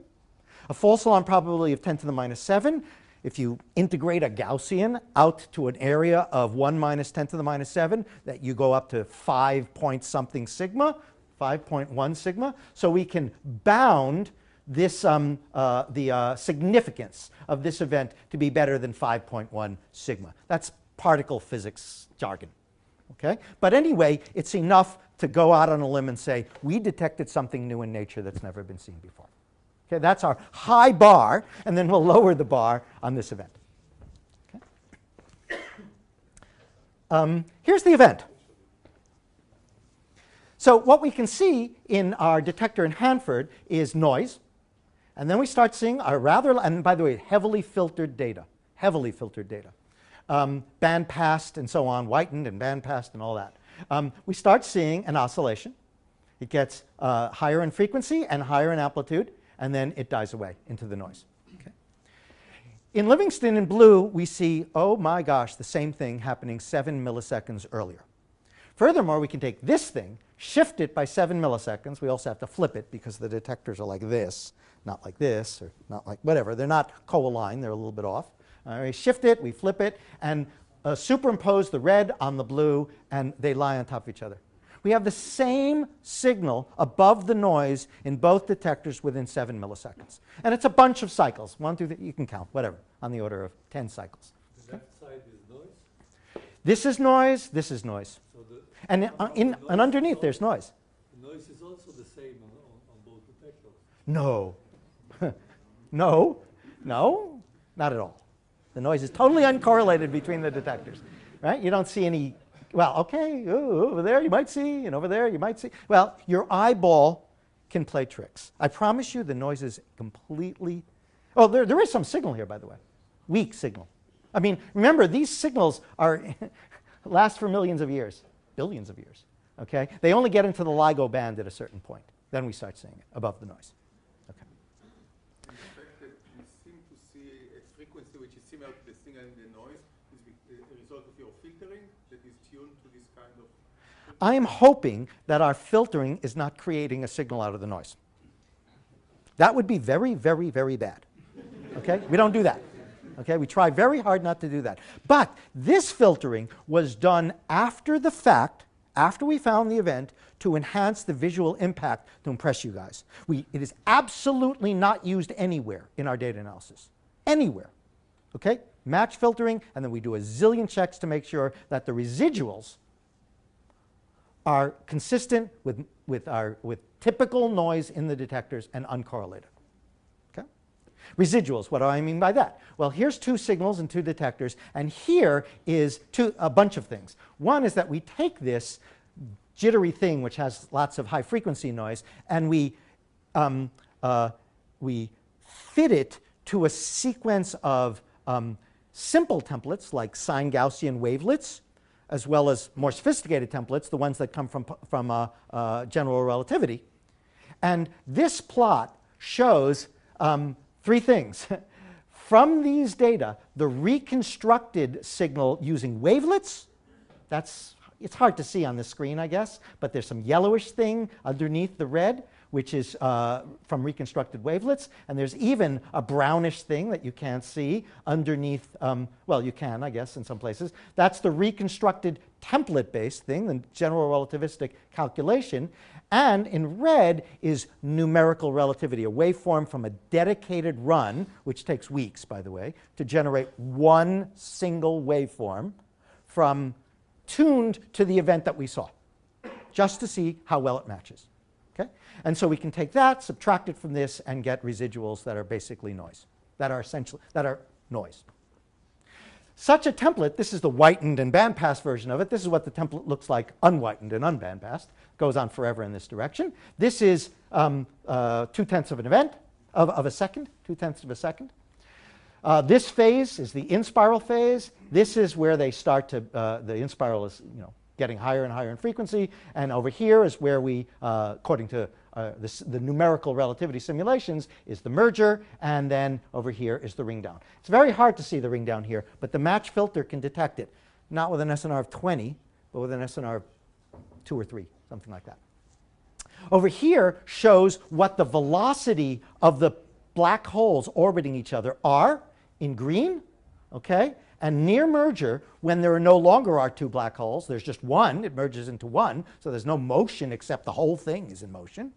A false alarm probability of 10 to the minus 7, if you integrate a Gaussian out to an area of 1 minus 10 to the minus 7, that you go up to 5 point something sigma, 5.1 sigma. So we can bound this, the significance of this event to be better than 5.1 sigma. That's particle physics jargon. Okay? But anyway, it's enough to go out on a limb and say, we detected something new in nature that's never been seen before. Okay, that's our high bar, and then we'll lower the bar on this event. Okay. Here's the event. So what we can see in our detector in Hanford is noise. And then we start seeing a rather, and by the way, heavily filtered data. Heavily filtered data. Band passed and so on, whitened and band passed and all that. We start seeing an oscillation. It gets higher in frequency and higher in amplitude, and then it dies away into the noise. Okay. In Livingston in blue, we see, oh my gosh, the same thing happening 7 milliseconds earlier. Furthermore, we can take this thing, shift it by 7 milliseconds. We also have to flip it because the detectors are like this, not like this, or not like whatever. They're not co-aligned. They're a little bit off. We shift it, we flip it, and superimpose the red on the blue, and they lie on top of each other. We have the same signal above the noise in both detectors within 7 milliseconds. And it's a bunch of cycles. 1, 2, 3, you can count, whatever, on the order of 10 cycles. The left side is noise? This is noise, this is noise. So And, and underneath there's noise. the noise is also the same on both detectors? No. No. No. Not at all. The noise is totally uncorrelated between the detectors. Right? You don't see any, well, okay, over there you might see, and over there you might see. Well, your eyeball can play tricks. I promise you the noise is completely, oh, there is some signal here, by the way. Weak signal. I mean, remember, these signals are last for millions of years, billions of years. Okay? They only get into the LIGO band at a certain point. Then we start seeing it above the noise. Okay. The fact that we seem to see a frequency which is similar to the signal in the noise is a result of your filtering that is tuned to this kind of... I am hoping that our filtering is not creating a signal out of the noise. That would be very, very, very bad. Okay? We don't do that. Okay? We try very hard not to do that. But this filtering was done after the fact, after we found the event, to enhance the visual impact to impress you guys. It is absolutely not used anywhere in our data analysis. Anywhere. Okay? Match filtering, and then we do a zillion checks to make sure that the residuals are consistent with typical noise in the detectors and uncorrelated. Okay? Residuals, what do I mean by that? Well, here's 2 signals and 2 detectors, and here is a bunch of things. One is that we take this jittery thing, which has lots of high frequency noise, and we fit it to a sequence of simple templates like sine Gaussian wavelets, as well as more sophisticated templates, the ones that come from general relativity. And this plot shows 3 things. From these data, the reconstructed signal using wavelets, it's hard to see on the screen, I guess, but there's some yellowish thing underneath the red, which is from reconstructed wavelets. And there's even a brownish thing that you can't see underneath, well, you can, I guess, in some places. That's the reconstructed template-based thing, the general relativistic calculation. And in red is numerical relativity, a waveform from a dedicated run, which takes weeks, by the way, to generate one single waveform from tuned to the event that we saw, just to see how well it matches. Okay? And so we can take that, subtract it from this, and get residuals that are basically noise, that are noise. Such a template, this is the whitened and bandpass version of it. This is what the template looks like unwhitened and unbandpassed. Goes on forever in this direction. This is 2/10 of an event, of a second, 2/10 of a second. This phase is the in-spiral phase. This is where they start to, the in-spiral is, getting higher and higher in frequency. And over here is where we, according to the numerical relativity simulations, is the merger. And then over here is the ring down. It's very hard to see the ring down here, but the match filter can detect it. Not with an SNR of 20, but with an SNR of 2 or 3, something like that. Over here shows what the velocity of the black holes orbiting each other are in green, okay? And near merger, when there are no longer are 2 black holes, there's just one, it merges into one, so there's no motion except the whole thing is in motion.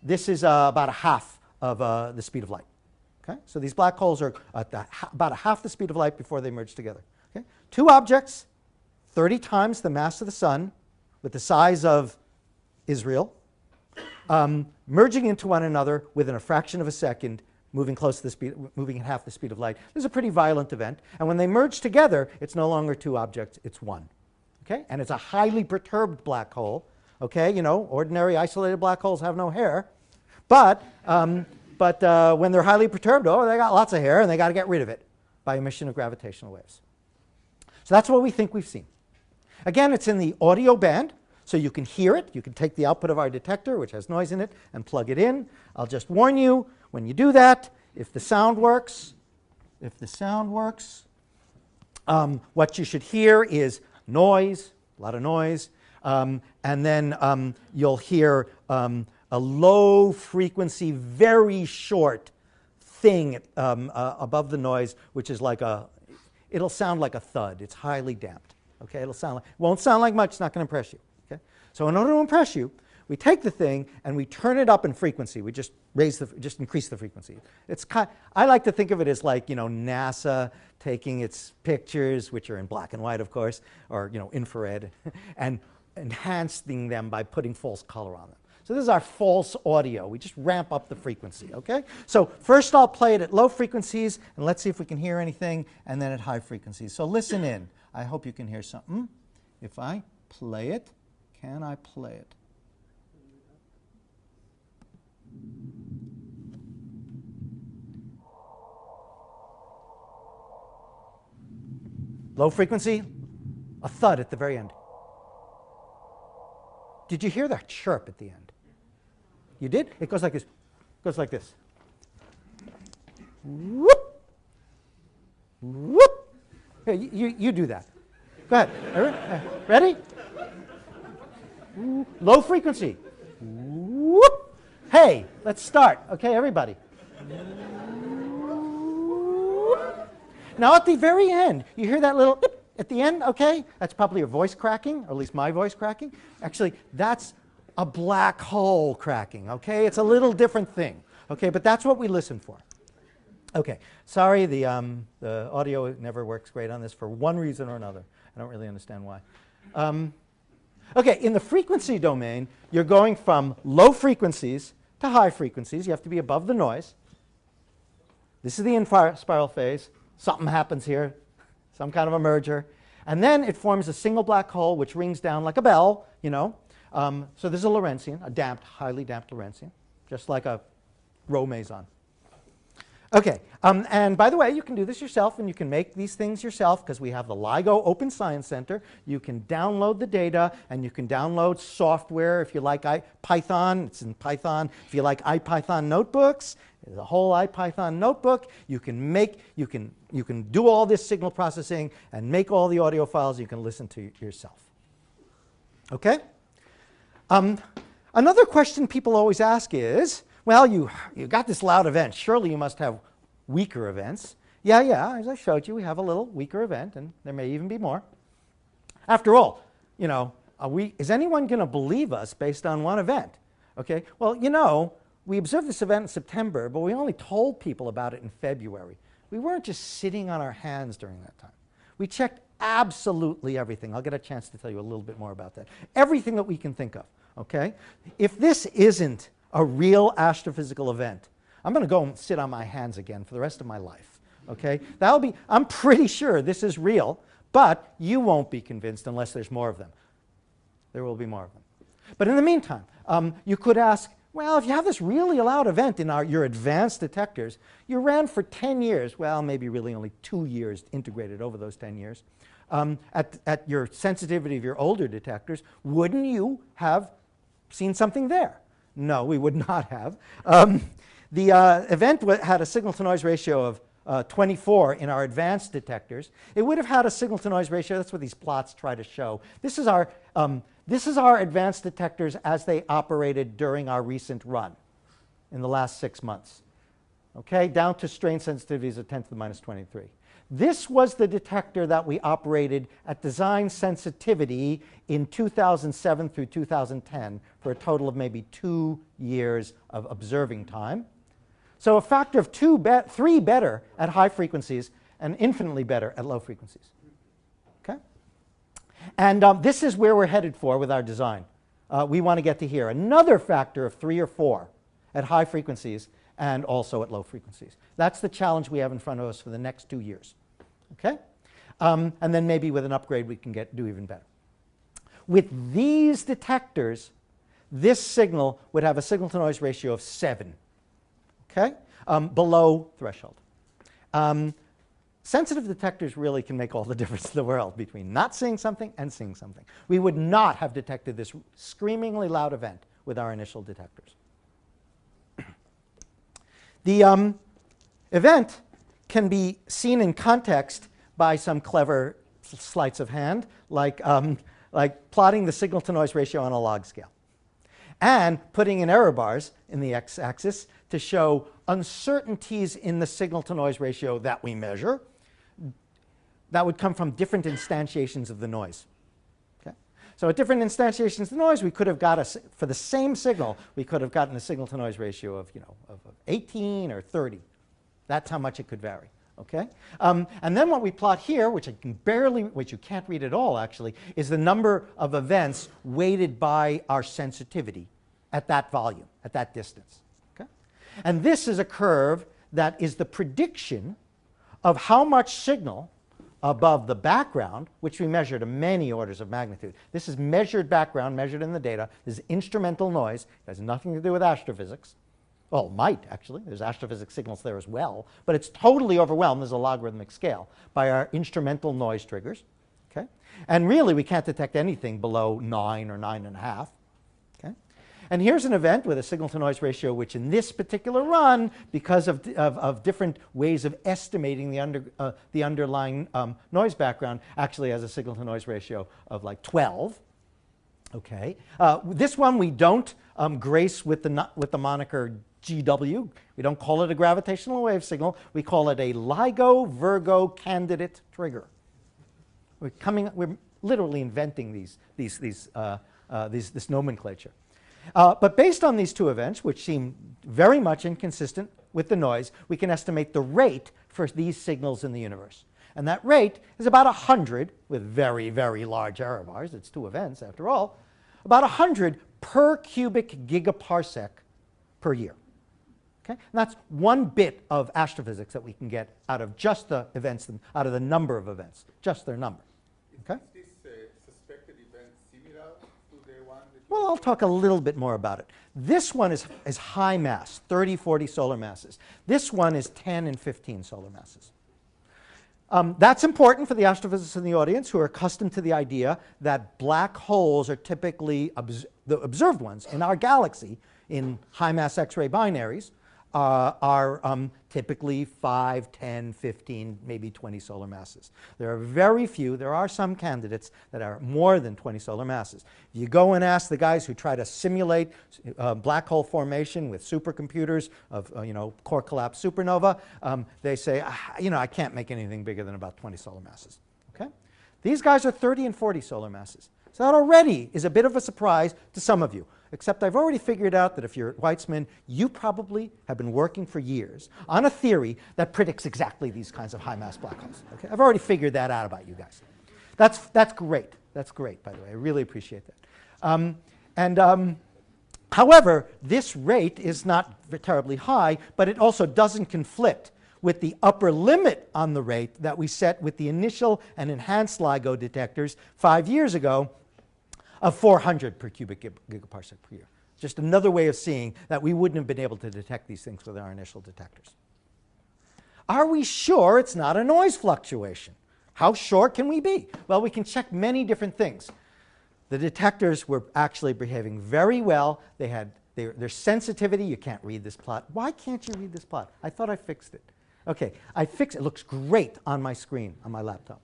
This is about a half of the speed of light. Okay? So these black holes are at about a half the speed of light before they merge together. Okay? 2 objects, 30 times the mass of the sun, with the size of Israel, merging into one another within a fraction of a second, moving close to the speed, moving at half the speed of light. This is a pretty violent event. And when they merge together, it's no longer 2 objects, it's 1. Okay? And it's a highly perturbed black hole. Okay? You know, ordinary isolated black holes have no hair. But when they're highly perturbed, oh, they got lots of hair, and they got to get rid of it by emission of gravitational waves. So that's what we think we've seen. Again, it's in the audio band, so you can hear it. You can take the output of our detector, which has noise in it, and plug it in. I'll just warn you, when you do that, if the sound works, what you should hear is noise, a lot of noise, and then you'll hear a low frequency, very short thing above the noise, which is like it'll sound like a thud. It's highly damped. Okay, won't sound like much. It's not going to impress you. Okay, so in order to impress you, we take the thing and we turn it up in frequency. We just increase the frequency. I like to think of it as like, you know, NASA taking its pictures, which are in black and white, of course, or, you know, infrared, and enhancing them by putting false color on them. So this is our false audio. We just ramp up the frequency, okay? So first I'll play it at low frequencies, and let's see if we can hear anything, and then at high frequencies. So listen in. I hope you can hear something. If I play it, can I play it? Low frequency, a thud at the very end. Did you hear that chirp at the end? You did? It goes like this. It goes like this. Whoop! Whoop! Here, you do that. Go ahead. Ready? Low frequency. Whoop! Hey, let's start. Okay, everybody. Now at the very end, you hear that little dip at the end, okay? That's probably your voice cracking, or at least my voice cracking. Actually, that's a black hole cracking, okay? It's a little different thing, okay? But that's what we listen for. Okay, sorry, the audio never works great on this for one reason or another. I don't really understand why. Okay, in the frequency domain, you're going from low frequencies to high frequencies. You have to be above the noise. This is the in-spiral phase. Something happens here, some kind of a merger. And then it forms a single black hole, which rings down like a bell, you know. So this is a Lorentzian, a damped, highly damped Lorentzian, just like a row meson. Okay, and by the way, you can do this yourself, and you can make these things yourself, because we have the LIGO Open Science Center. You can download the data, and you can download software. If you like Python, it's in Python. If you like IPython notebooks, there's a whole IPython notebook. You can do all this signal processing and make all the audio files you can listen to yourself. Okay? Another question people always ask is, well, you got this loud event. Surely you must have weaker events. Yeah, as I showed you, we have a little weaker event, and there may even be more. After all, you know, is anyone going to believe us based on one event? Okay, well, you know, we observed this event in September, but we only told people about it in February. We weren't just sitting on our hands during that time. We checked absolutely everything. I'll get a chance to tell you a little bit more about that. Everything that we can think of, okay? If this isn't a real astrophysical event, I'm going to go and sit on my hands again for the rest of my life, okay? I'm pretty sure this is real, but you won't be convinced unless there's more of them. There will be more of them. But in the meantime, you could ask, well, if you have this really loud event in your advanced detectors, you ran for 10 years, well, maybe really only 2 years integrated over those 10 years, at your sensitivity of your older detectors, wouldn't you have seen something there? No, we would not have. The event had a signal-to-noise ratio of 24 in our advanced detectors. It would have had a signal-to-noise ratio. That's what these plots try to show. This is our advanced detectors as they operated during our recent run in the last 6 months. Okay, down to strain sensitivities of 10 to the minus 23. This was the detector that we operated at design sensitivity in 2007 through 2010 for a total of maybe 2 years of observing time. So a factor of 3 better at high frequencies and infinitely better at low frequencies. Okay? And this is where we're headed for with our design. We want to get to here. Another factor of 3 or 4 at high frequencies and also at low frequencies. That's the challenge we have in front of us for the next 2 years. Okay? And then maybe with an upgrade we can do even better. With these detectors, this signal would have a signal-to-noise ratio of 7. Okay? Below threshold. Sensitive detectors really can make all the difference in the world between not seeing something and seeing something. We would not have detected this screamingly loud event with our initial detectors. The event can be seen in context by some clever sleights of hand, like plotting the signal-to-noise ratio on a log scale and putting in error bars in the x-axis to show uncertainties in the signal-to-noise ratio that we measure that would come from different instantiations of the noise. Okay? So at different instantiations of the noise, we could have got for the same signal, we could have gotten a signal-to-noise ratio of 18 or 30. That's how much it could vary. Okay? And then what we plot here, which you can't read at all actually, is the number of events weighted by our sensitivity at that volume, at that distance. Okay? And this is a curve that is the prediction of how much signal above the background, which we measure to many orders of magnitude. This is measured background, measured in the data. This is instrumental noise. It has nothing to do with astrophysics. Well, it might, actually. There's astrophysics signals there as well. But it's totally overwhelmed as a logarithmic scale by our instrumental noise triggers. Okay? And really, we can't detect anything below 9 or 9.5. Okay? And here's an event with a signal-to-noise ratio which in this particular run, because of different ways of estimating the underlying noise background, actually has a signal-to-noise ratio of like 12. Okay? This one we don't grace with the moniker GW. We don't call it a gravitational wave signal. We call it a LIGO-Virgo candidate trigger. We're literally inventing this nomenclature. But based on these 2 events, which seem very much inconsistent with the noise, we can estimate the rate for these signals in the universe. And that rate is about 100, with very, very large error bars. It's 2 events, after all. About 100 per cubic gigaparsec per year. Okay? And that's 1 bit of astrophysics that we can get out of just the events, out of the number of events, just their number. Okay? Is this suspected event similar to the one that you... Well, I'll talk a little bit more about it. This one is high mass, 30, 40 solar masses. This one is 10 and 15 solar masses. That's important for the astrophysicists in the audience who are accustomed to the idea that black holes are typically, the observed ones in our galaxy, in high-mass X-ray binaries, are typically 5, 10, 15, maybe 20 solar masses. There are very few. There are some candidates that are more than 20 solar masses. If you go and ask the guys who try to simulate black hole formation with supercomputers of core collapse supernova, they say, I can't make anything bigger than about 20 solar masses. Okay? These guys are 30 and 40 solar masses. So that already is a bit of a surprise to some of you. Except I've already figured out that if you're at Weitzman, you probably have been working for years on a theory that predicts exactly these kinds of high-mass black holes. Okay? I've already figured that out about you guys. That's great. That's great, by the way. I really appreciate that. However, this rate is not terribly high, but it also doesn't conflict with the upper limit on the rate that we set with the initial and enhanced LIGO detectors 5 years ago of 400 per cubic gigaparsec per year. Just another way of seeing that we wouldn't have been able to detect these things with our initial detectors. Are we sure it's not a noise fluctuation? How sure can we be? Well, we can check many different things. The detectors were actually behaving very well. They had their sensitivity. You can't read this plot. Why can't you read this plot? I thought I fixed it. Okay, I fixed it. It looks great on my screen, on my laptop.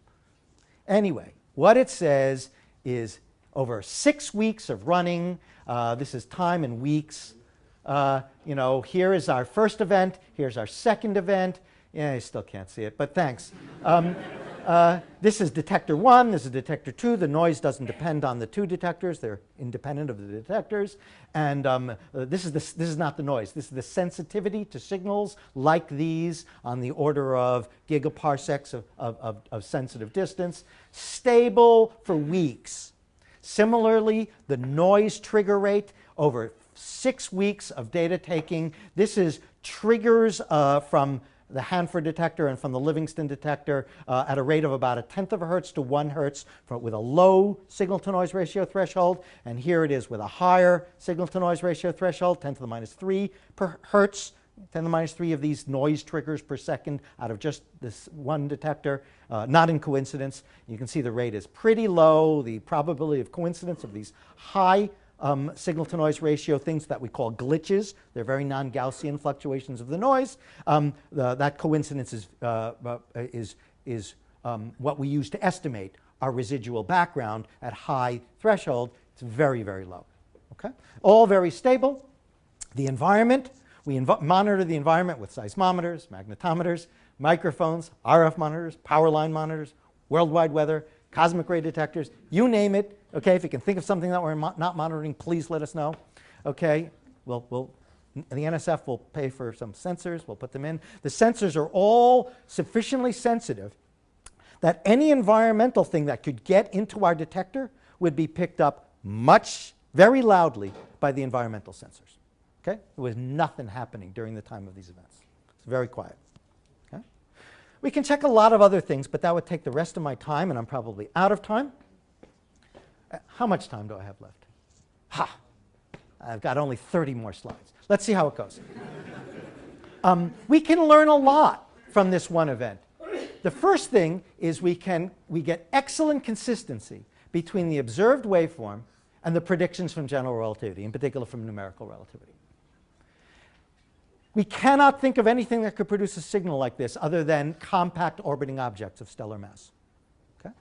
Anyway, what it says is over 6 weeks of running, this is time in weeks. You know, here is our first event. Here's our second event. Yeah, you still can't see it, but thanks. This is detector 1. This is detector 2. The noise doesn't depend on the two detectors. They're independent of the detectors. And this is not the noise. This is the sensitivity to signals like these on the order of gigaparsecs of sensitive distance. Stable for weeks. Similarly, the noise trigger rate over 6 weeks of data taking. This is triggers from the Hanford detector and from the Livingston detector at a rate of about 1/10 of a hertz to 1 hertz with a low signal-to-noise ratio threshold. And here it is with a higher signal-to-noise ratio threshold, 10 to the minus 3 per hertz, 10 to the minus 3 of these noise triggers per second out of just this one detector, not in coincidence. You can see the rate is pretty low. The probability of coincidence of these high signal-to-noise ratio things that we call glitches. They're very non-Gaussian fluctuations of the noise. That coincidence is what we use to estimate our residual background at high threshold. It's very, very low. Okay? All very stable. The environment, we monitor the environment with seismometers, magnetometers, microphones, RF monitors, power line monitors, worldwide weather, cosmic ray detectors, you name it. Okay, if you can think of something that we're not monitoring, please let us know. Okay, the NSF will pay for some sensors. We'll put them in. The sensors are all sufficiently sensitive that any environmental thing that could get into our detector would be picked up very loudly by the environmental sensors. Okay, there was nothing happening during the time of these events. It's very quiet. Okay? We can check a lot of other things, but that would take the rest of my time, and I'm probably out of time. How much time do I have left? Ha! I've got only 30 more slides. Let's see how it goes. We can learn a lot from this one event. The first thing is we get excellent consistency between the observed waveform and the predictions from general relativity, in particular from numerical relativity. We cannot think of anything that could produce a signal like this other than compact orbiting objects of stellar mass. Okay?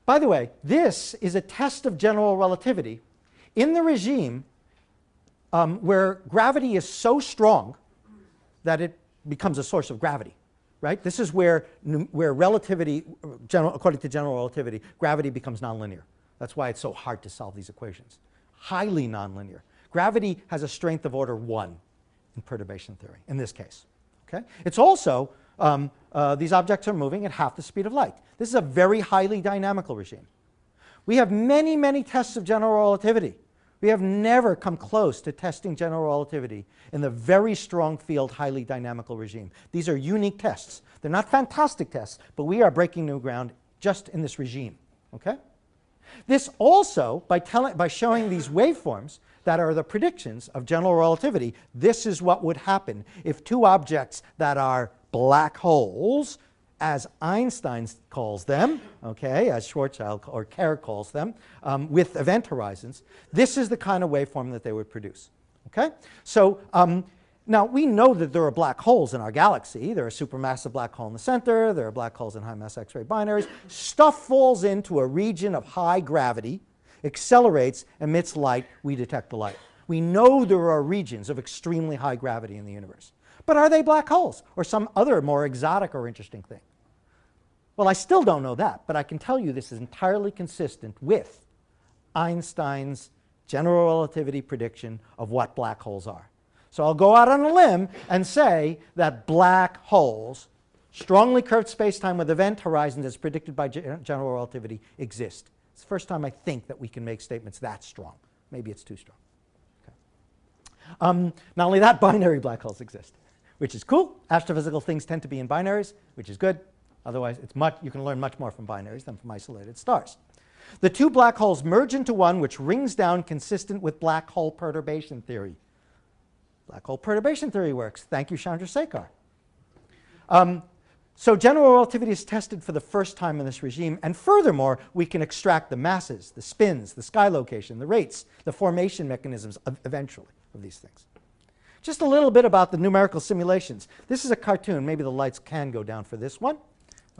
By the way, this is a test of general relativity in the regime where gravity is so strong that it becomes a source of gravity. Right? This is where relativity, according to general relativity, gravity becomes nonlinear. That's why it's so hard to solve these equations. Highly nonlinear. Gravity has a strength of order 1 in perturbation theory, in this case. Okay? It's also, these objects are moving at half the speed of light. This is a very highly dynamical regime. We have many, many tests of general relativity. We have never come close to testing general relativity in the very strong field, highly dynamical regime. These are unique tests. They're not fantastic tests, but we are breaking new ground just in this regime. Okay? This also, by showing these waveforms that are the predictions of general relativity, this is what would happen if two objects that are black holes, as Einstein calls them, okay, as Schwarzschild or Kerr calls them, with event horizons, this is the kind of waveform that they would produce. Okay? So now we know that there are black holes in our galaxy. There are supermassive black hole in the center. There are black holes in high mass X-ray binaries. Stuff falls into a region of high gravity, accelerates, emits light. We detect the light. We know there are regions of extremely high gravity in the universe. But are they black holes or some other more exotic or interesting thing? Well, I still don't know that, but I can tell you this is entirely consistent with Einstein's general relativity prediction of what black holes are. So I'll go out on a limb and say that black holes, strongly curved spacetime with event horizons as predicted by general relativity, exist. It's the first time I think that we can make statements that strong. Maybe it's too strong. Okay. Not only that, binary black holes exist, which is cool. Astrophysical things tend to be in binaries, which is good. Otherwise, you can learn much more from binaries than from isolated stars. The two black holes merge into one, which rings down consistent with black hole perturbation theory. Black hole perturbation theory works. Thank you, Chandrasekhar. So general relativity is tested for the first time in this regime, and furthermore, we can extract the masses, the spins, the sky location, the rates, the formation mechanisms eventually of these things. Just a little bit about the numerical simulations. This is a cartoon. Maybe the lights can go down for this one.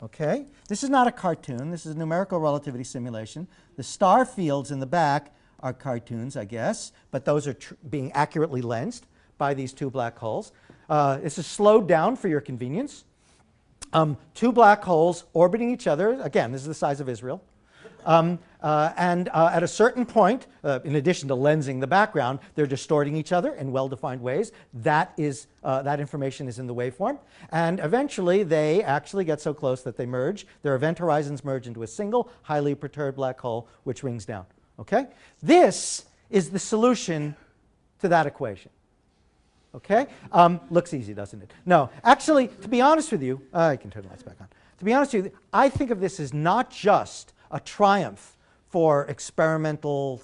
Okay. This is not a cartoon. This is a numerical relativity simulation. The star fields in the back are cartoons, I guess, but those are being accurately lensed by these two black holes. This is slowed down for your convenience. Two black holes orbiting each other. Again, this is the size of Israel. And at a certain point, in addition to lensing the background, they're distorting each other in well-defined ways. That information is in the waveform. And eventually, they actually get so close that they merge. Their event horizons merge into a single, highly perturbed black hole, which rings down. Okay? This is the solution to that equation. Okay? Looks easy, doesn't it? No. Actually, to be honest with you, I can turn the lights back on. To be honest with you, I think of this as not just a triumph for experimental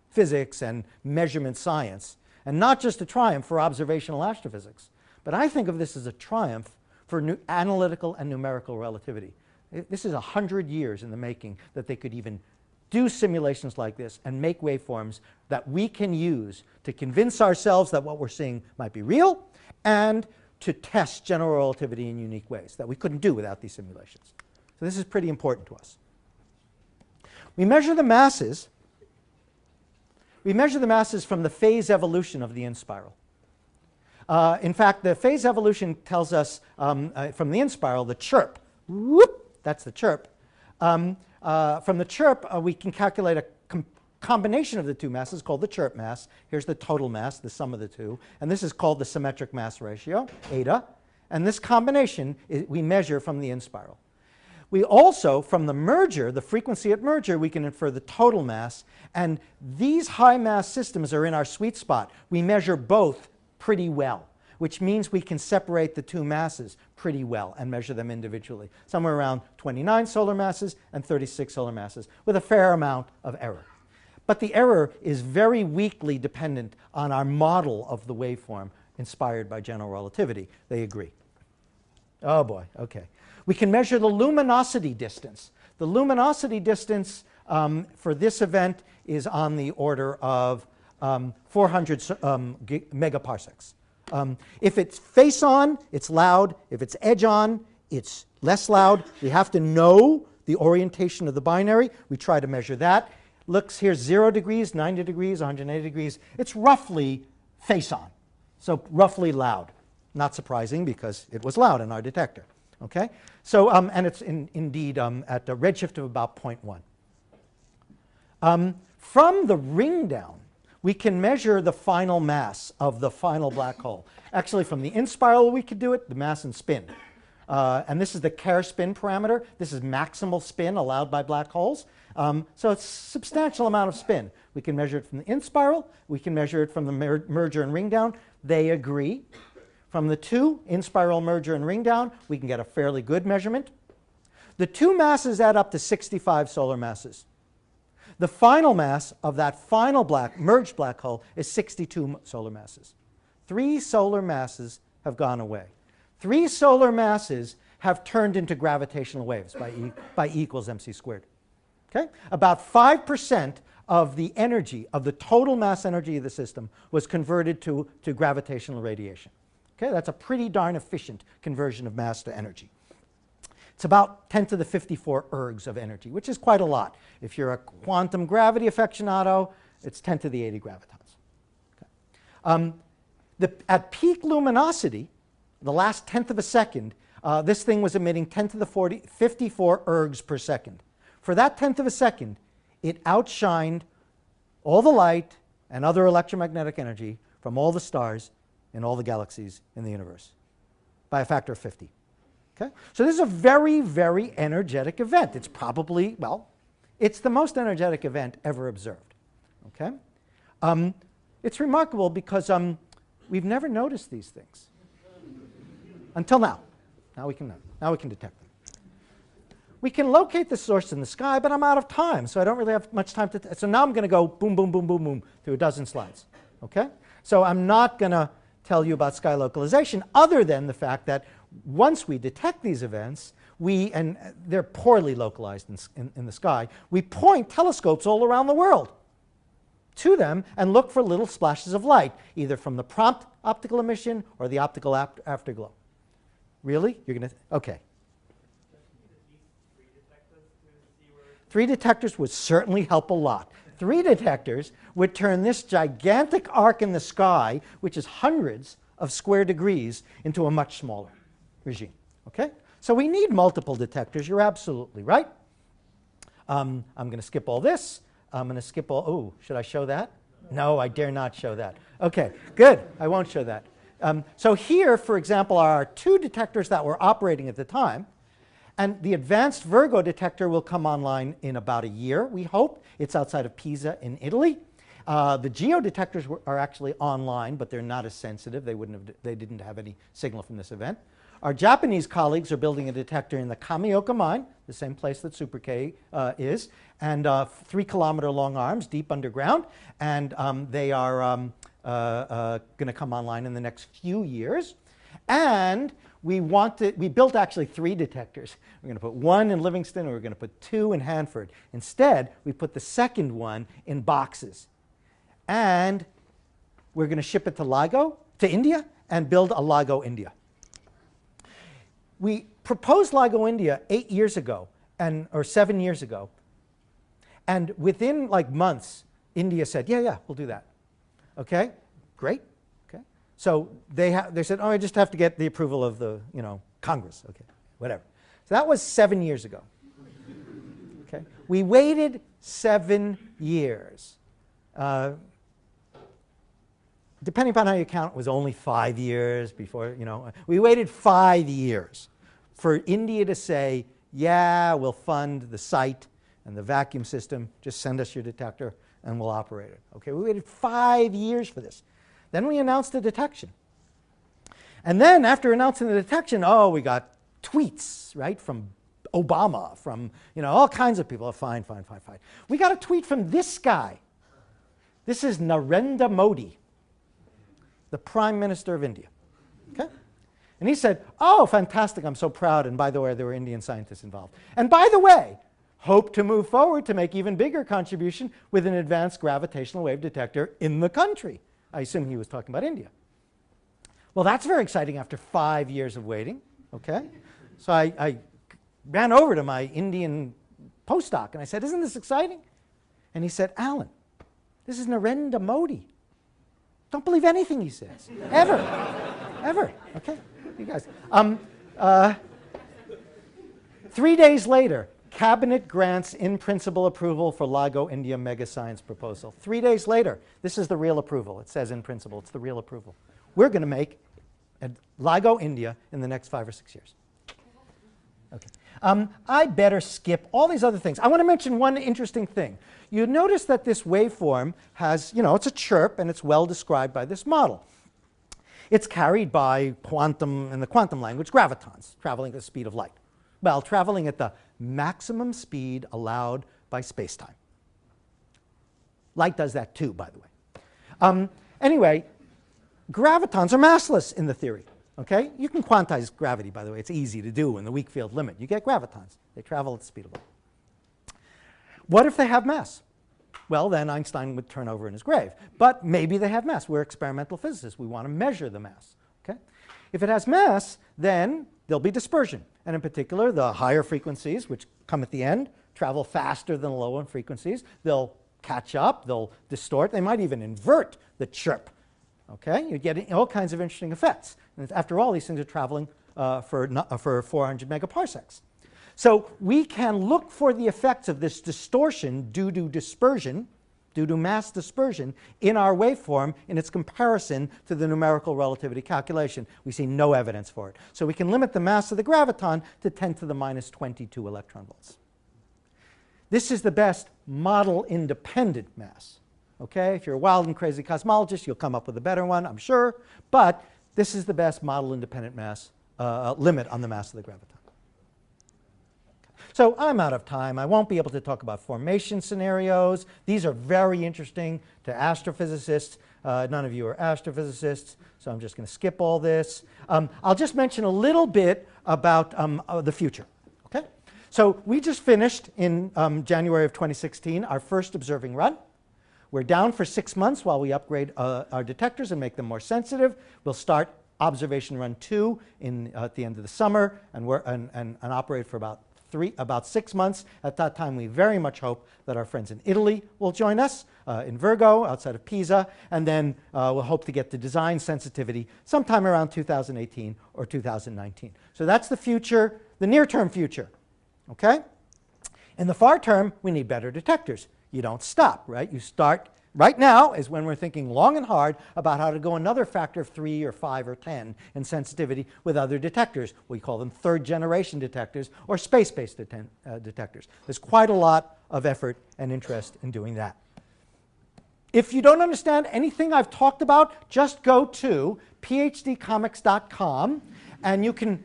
physics and measurement science, and not just a triumph for observational astrophysics, but I think of this as a triumph for analytical and numerical relativity. This is 100 years in the making that they could even do simulations like this and make waveforms that we can use to convince ourselves that what we're seeing might be real and to test general relativity in unique ways that we couldn't do without these simulations. So this is pretty important to us. We measure the masses. We measure the masses from the phase evolution of the in-spiral. In fact, the phase evolution tells us from the in-spiral, the chirp. Whoop, that's the chirp. From the chirp, we can calculate a combination of the two masses called the chirp mass. Here's the total mass, the sum of the two. And this is called the symmetric mass ratio, eta. And this combination we measure from the in-spiral. We also, from the merger, the frequency at merger, we can infer the total mass. And these high mass systems are in our sweet spot. We measure both pretty well, which means we can separate the two masses pretty well and measure them individually, somewhere around 29 solar masses and 36 solar masses, with a fair amount of error. But the error is very weakly dependent on our model of the waveform inspired by general relativity. They agree. Oh boy, okay. We can measure the luminosity distance. The luminosity distance for this event is on the order of 400 megaparsecs. If it's face on, it's loud. If it's edge on, it's less loud. We have to know the orientation of the binary. We try to measure that. Looks here, 0 degrees, 90 degrees, 180 degrees. It's roughly face on, so roughly loud. Not surprising because it was loud in our detector. Okay? So, and it's indeed at a redshift of about 0.1. From the ring down, we can measure the final mass of the final black hole. Actually, from the in-spiral we could do it, the mass and spin. And this is the Kerr spin parameter. This is maximal spin allowed by black holes. So it's a substantial amount of spin. We can measure it from the in-spiral. We can measure it from the merger and ring down. They agree. From the two, in-spiral, merger, and ring down, we can get a fairly good measurement. The two masses add up to 65 solar masses. The final mass of that final merged black hole is 62 solar masses. 3 solar masses have gone away. 3 solar masses have turned into gravitational waves by E equals mc squared. Okay? About 5% of the energy, of the total mass energy of the system, was converted to gravitational radiation. Okay? That's a pretty darn efficient conversion of mass to energy. It's about 10 to the 54 ergs of energy, which is quite a lot. If you're a quantum gravity aficionado, it's 10 to the 80 gravitons. Okay. At peak luminosity, the last tenth of a second, this thing was emitting 10 to the 54 ergs per second. For that tenth of a second, it outshined all the light and other electromagnetic energy from all the stars in all the galaxies in the universe by a factor of 50. Okay? So this is a very, very energetic event. It's probably, well, it's the most energetic event ever observed. Okay? It's remarkable because we've never noticed these things until now. Now we can detect them. We can locate the source in the sky, but I'm out of time, so I don't really have much time to. So now I'm going to go boom, boom, boom, boom, boom through a dozen slides. Okay? So I'm not going to tell you about sky localization other than the fact that once we detect these events, and they're poorly localized in the sky, we point telescopes all around the world to them and look for little splashes of light, either from the prompt optical emission or the optical afterglow. Really? You're going to? Okay. 3 detectors would certainly help a lot. 3 detectors would turn this gigantic arc in the sky, which is hundreds of square degrees, into a much smaller regime. Okay? So we need multiple detectors. You're absolutely right. I'm going to skip all this. I'm going to skip all. Oh, should I show that? No, I dare not show that. Okay, good. I won't show that. So here, for example, are our 2 detectors that were operating at the time. And the advanced Virgo detector will come online in about a year, we hope. It's outside of Pisa in Italy. The geo detectors are actually online, but they're not as sensitive. They didn't have any signal from this event. Our Japanese colleagues are building a detector in the Kamioka mine, the same place that Super K is, and 3-kilometer long arms deep underground. And they are going to come online in the next few years. And we built actually 3 detectors. We're going to put 1 in Livingston, and we're going to put 2 in Hanford. Instead, we put the second one in boxes. And we're going to ship it to LIGO, to India, and build a LIGO India. We proposed LIGO India 8 years ago, or 7 years ago. And within like months, India said, yeah, we'll do that. Okay, great. Okay. So they said, oh, I just have to get the approval of the Congress. Okay, whatever. So that was 7 years ago. Okay. We waited 7 years. Depending upon how you count, it was only 5 years before, we waited 5 years for India to say, yeah, we'll fund the site and the vacuum system, just send us your detector and we'll operate it. Okay, we waited 5 years for this. Then we announced the detection. And then after announcing the detection, we got tweets, right, from Obama, from, all kinds of people. Oh, fine. We got a tweet from this guy. This is Narendra Modi, the Prime Minister of India. Okay? And he said, oh, fantastic, I'm so proud. And by the way, there were Indian scientists involved. And by the way, hope to move forward to make even bigger contribution with an advanced gravitational wave detector in the country. I assume he was talking about India. Well, that's very exciting after 5 years of waiting. Okay? So I ran over to my Indian postdoc and I said, isn't this exciting? And he said, Alan, this is Narendra Modi. Don't believe anything he says, ever, ever. Okay, you guys. 3 days later, Cabinet grants in-principle approval for LIGO India mega science proposal. 3 days later, this is the real approval. It says in principle, it's the real approval. We're going to make a LIGO India in the next 5 or 6 years. Okay. I better skip all these other things. I want to mention one interesting thing. You notice that this waveform has, it's a chirp and it's well described by this model. It's carried by quantum, in the quantum language, gravitons, traveling at the speed of light. Well, traveling at the maximum speed allowed by space-time. Light does that too, by the way. Anyway, gravitons are massless in the theory. Okay? You can quantize gravity, by the way. It's easy to do in the weak field limit. You get gravitons. They travel at the speed of light. What if they have mass? Well, then Einstein would turn over in his grave. But maybe they have mass. We're experimental physicists. We want to measure the mass. Okay? If it has mass, then there'll be dispersion. And in particular, the higher frequencies, which come at the end, travel faster than the lower frequencies. They'll catch up. They'll distort. They might even invert the chirp. Okay? You're getting all kinds of interesting effects. And after all, these things are traveling for 400 megaparsecs. So we can look for the effects of this distortion due to dispersion, due to mass dispersion, in our waveform in its comparison to the numerical relativity calculation. We see no evidence for it. So we can limit the mass of the graviton to 10 to the minus 22 electron volts. This is the best model-independent mass. Okay? If you're a wild and crazy cosmologist, you'll come up with a better one, I'm sure. But this is the best model-independent mass limit on the mass of the graviton. So I'm out of time. I won't be able to talk about formation scenarios. These are very interesting to astrophysicists. None of you are astrophysicists, so I'm just going to skip all this. I'll just mention a little bit about the future. Okay? So we just finished in January of 2016 our first observing run. We're down for 6 months while we upgrade our detectors and make them more sensitive. We'll start observation run 2 at the end of the summer and operate for about 6 months. At that time, we very much hope that our friends in Italy will join us in Virgo, outside of Pisa, and then we'll hope to get the design sensitivity sometime around 2018 or 2019. So that's the future, the near-term future. Okay? In the far term, we need better detectors. You don't stop, right? You start. Right now is when we're thinking long and hard about how to go another factor of 3 or 5 or 10 in sensitivity with other detectors. We call them third-generation detectors or space-based detectors. There's quite a lot of effort and interest in doing that. If you don't understand anything I've talked about, just go to phdcomics.com and you can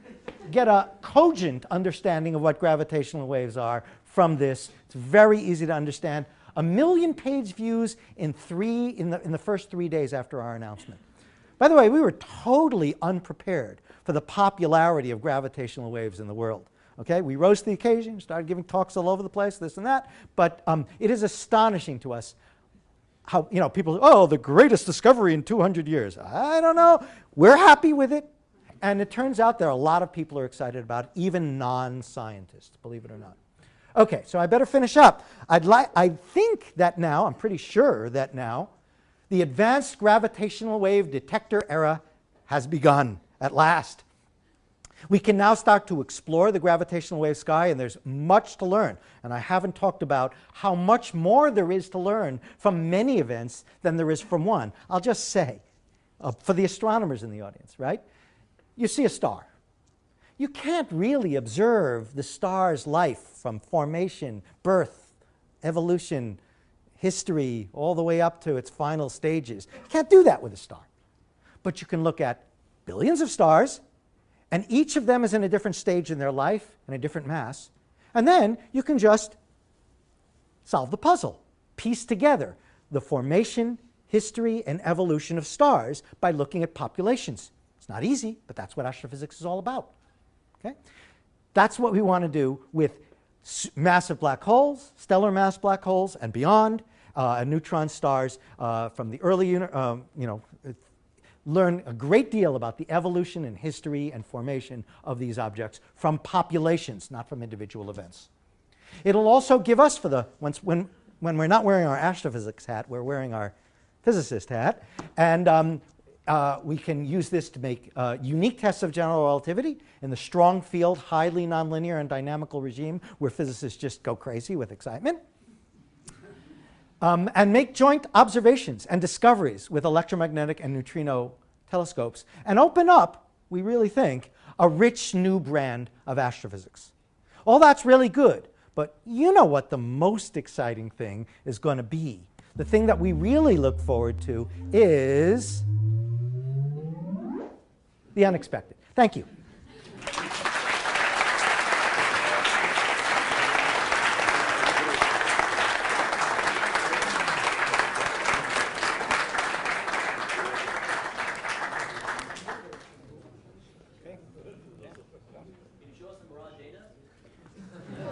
get a cogent understanding of what gravitational waves are from this. It's very easy to understand. 1 million page views in the first 3 days after our announcement. By the way, we were totally unprepared for the popularity of gravitational waves in the world. Okay? We rose to the occasion, started giving talks all over the place, this and that, but it is astonishing to us how, people, oh, the greatest discovery in 200 years. I don't know. We're happy with it. And it turns out there are a lot of people who are excited about it, even non-scientists, believe it or not. Okay, so I better finish up. I think that now, I'm pretty sure that now, the advanced gravitational wave detector era has begun at last. We can now start to explore the gravitational wave sky, and there's much to learn. And I haven't talked about how much more there is to learn from many events than there is from one. I'll just say, for the astronomers in the audience, right? You see a star. You can't really observe the star's life from formation, birth, evolution, history, all the way up to its final stages. You can't do that with a star. But you can look at billions of stars, and each of them is in a different stage in their life and a different mass. And then you can just solve the puzzle, piece together the formation, history, and evolution of stars by looking at populations. It's not easy, but that's what astrophysics is all about. Okay? That's what we want to do with massive black holes, stellar mass black holes, and beyond, and neutron stars from the early, learn a great deal about the evolution and history and formation of these objects from populations, not from individual events. It'll also give us, when we're not wearing our astrophysics hat, we're wearing our physicist hat, and we can use this to make unique tests of general relativity in the strong field, highly nonlinear and dynamical regime where physicists just go crazy with excitement. And make joint observations and discoveries with electromagnetic and neutrino telescopes and open up, we really think, a rich new brand of astrophysics. All that's really good, but you know what the most exciting thing is going to be. The thing that we really look forward to is the unexpected. Thank you.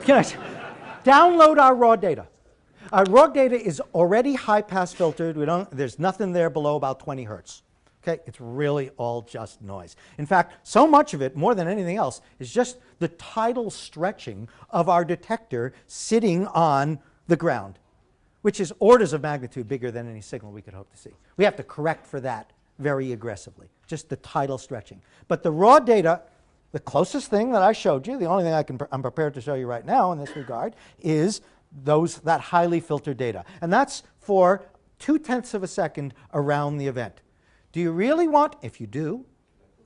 Can I download our raw data? Our raw data is already high-pass filtered. There's nothing there below about 20 hertz. Okay, it's really all just noise. In fact, so much of it, more than anything else, is just the tidal stretching of our detector sitting on the ground, which is orders of magnitude bigger than any signal we could hope to see. We have to correct for that very aggressively, just the tidal stretching. But the raw data, the closest thing that I showed you, the only thing I'm prepared to show you right now in this regard, is that highly filtered data. And that's for 0.2 of a second around the event. Do you really want, if you do,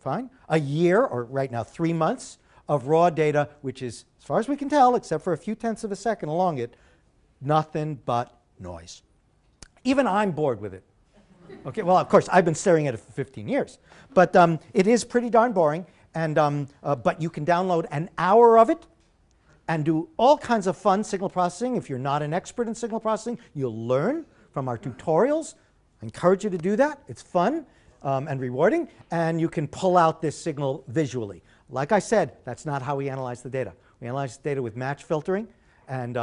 fine, a year, or right now 3 months, of raw data, which is, as far as we can tell, except for a few tenths of a second along it, nothing but noise. Even I'm bored with it. Okay, well, of course, I've been staring at it for 15 years. But it is pretty darn boring, and, but you can download an hour of it and do all kinds of fun signal processing. If you're not an expert in signal processing, you'll learn from our tutorials. I encourage you to do that. It's fun and rewarding, and you can pull out this signal visually. Like I said, that's not how we analyze the data. We analyze the data with match filtering, and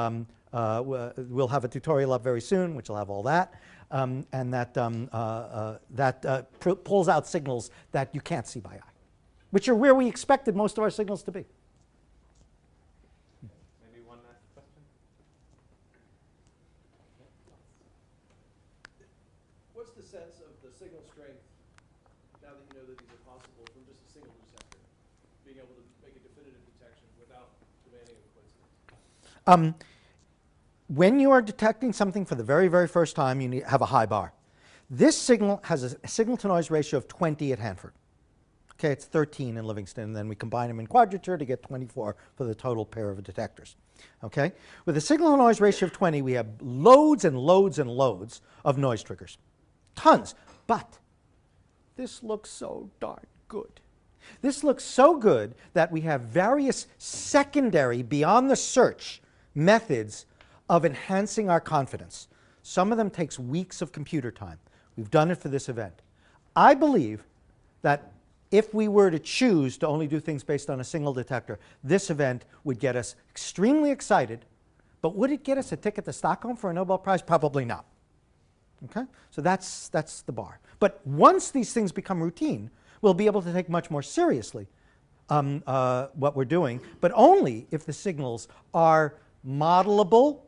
we'll have a tutorial up very soon, which will have all that, and that pulls out signals that you can't see by eye, which are where we expected most of our signals to be. Maybe one last question? What's the sense of the signal strength now that you know that these are possible from just a single detector, being able to make a definitive detection without demanding a coincidence? When you are detecting something for the very, very first time, you have a high bar. This signal has a signal-to-noise ratio of 20 at Hanford. Okay, it's 13 in Livingston, and then we combine them in quadrature to get 24 for the total pair of detectors. Okay? With a signal-to-noise ratio of 20, we have loads and loads and loads of noise triggers. Tons. But this looks so darn good. This looks so good that we have various secondary, beyond the search, methods of enhancing our confidence. Some of them takes weeks of computer time. We've done it for this event. I believe that if we were to choose to only do things based on a single detector, this event would get us extremely excited. But would it get us a ticket to Stockholm for a Nobel Prize? Probably not. Okay? So that's the bar. But once these things become routine, we'll be able to take much more seriously what we're doing, but only if the signals are modelable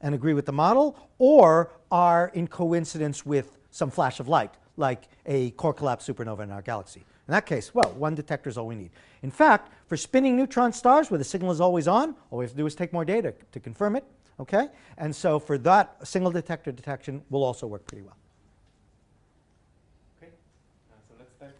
and agree with the model, or are in coincidence with some flash of light, like a core collapse supernova in our galaxy. In that case, well, one detector is all we need. In fact, for spinning neutron stars where the signal is always on, all we have to do is take more data to confirm it. Okay? And so for that, a single detector detection will also work pretty well. Okay, so let's thank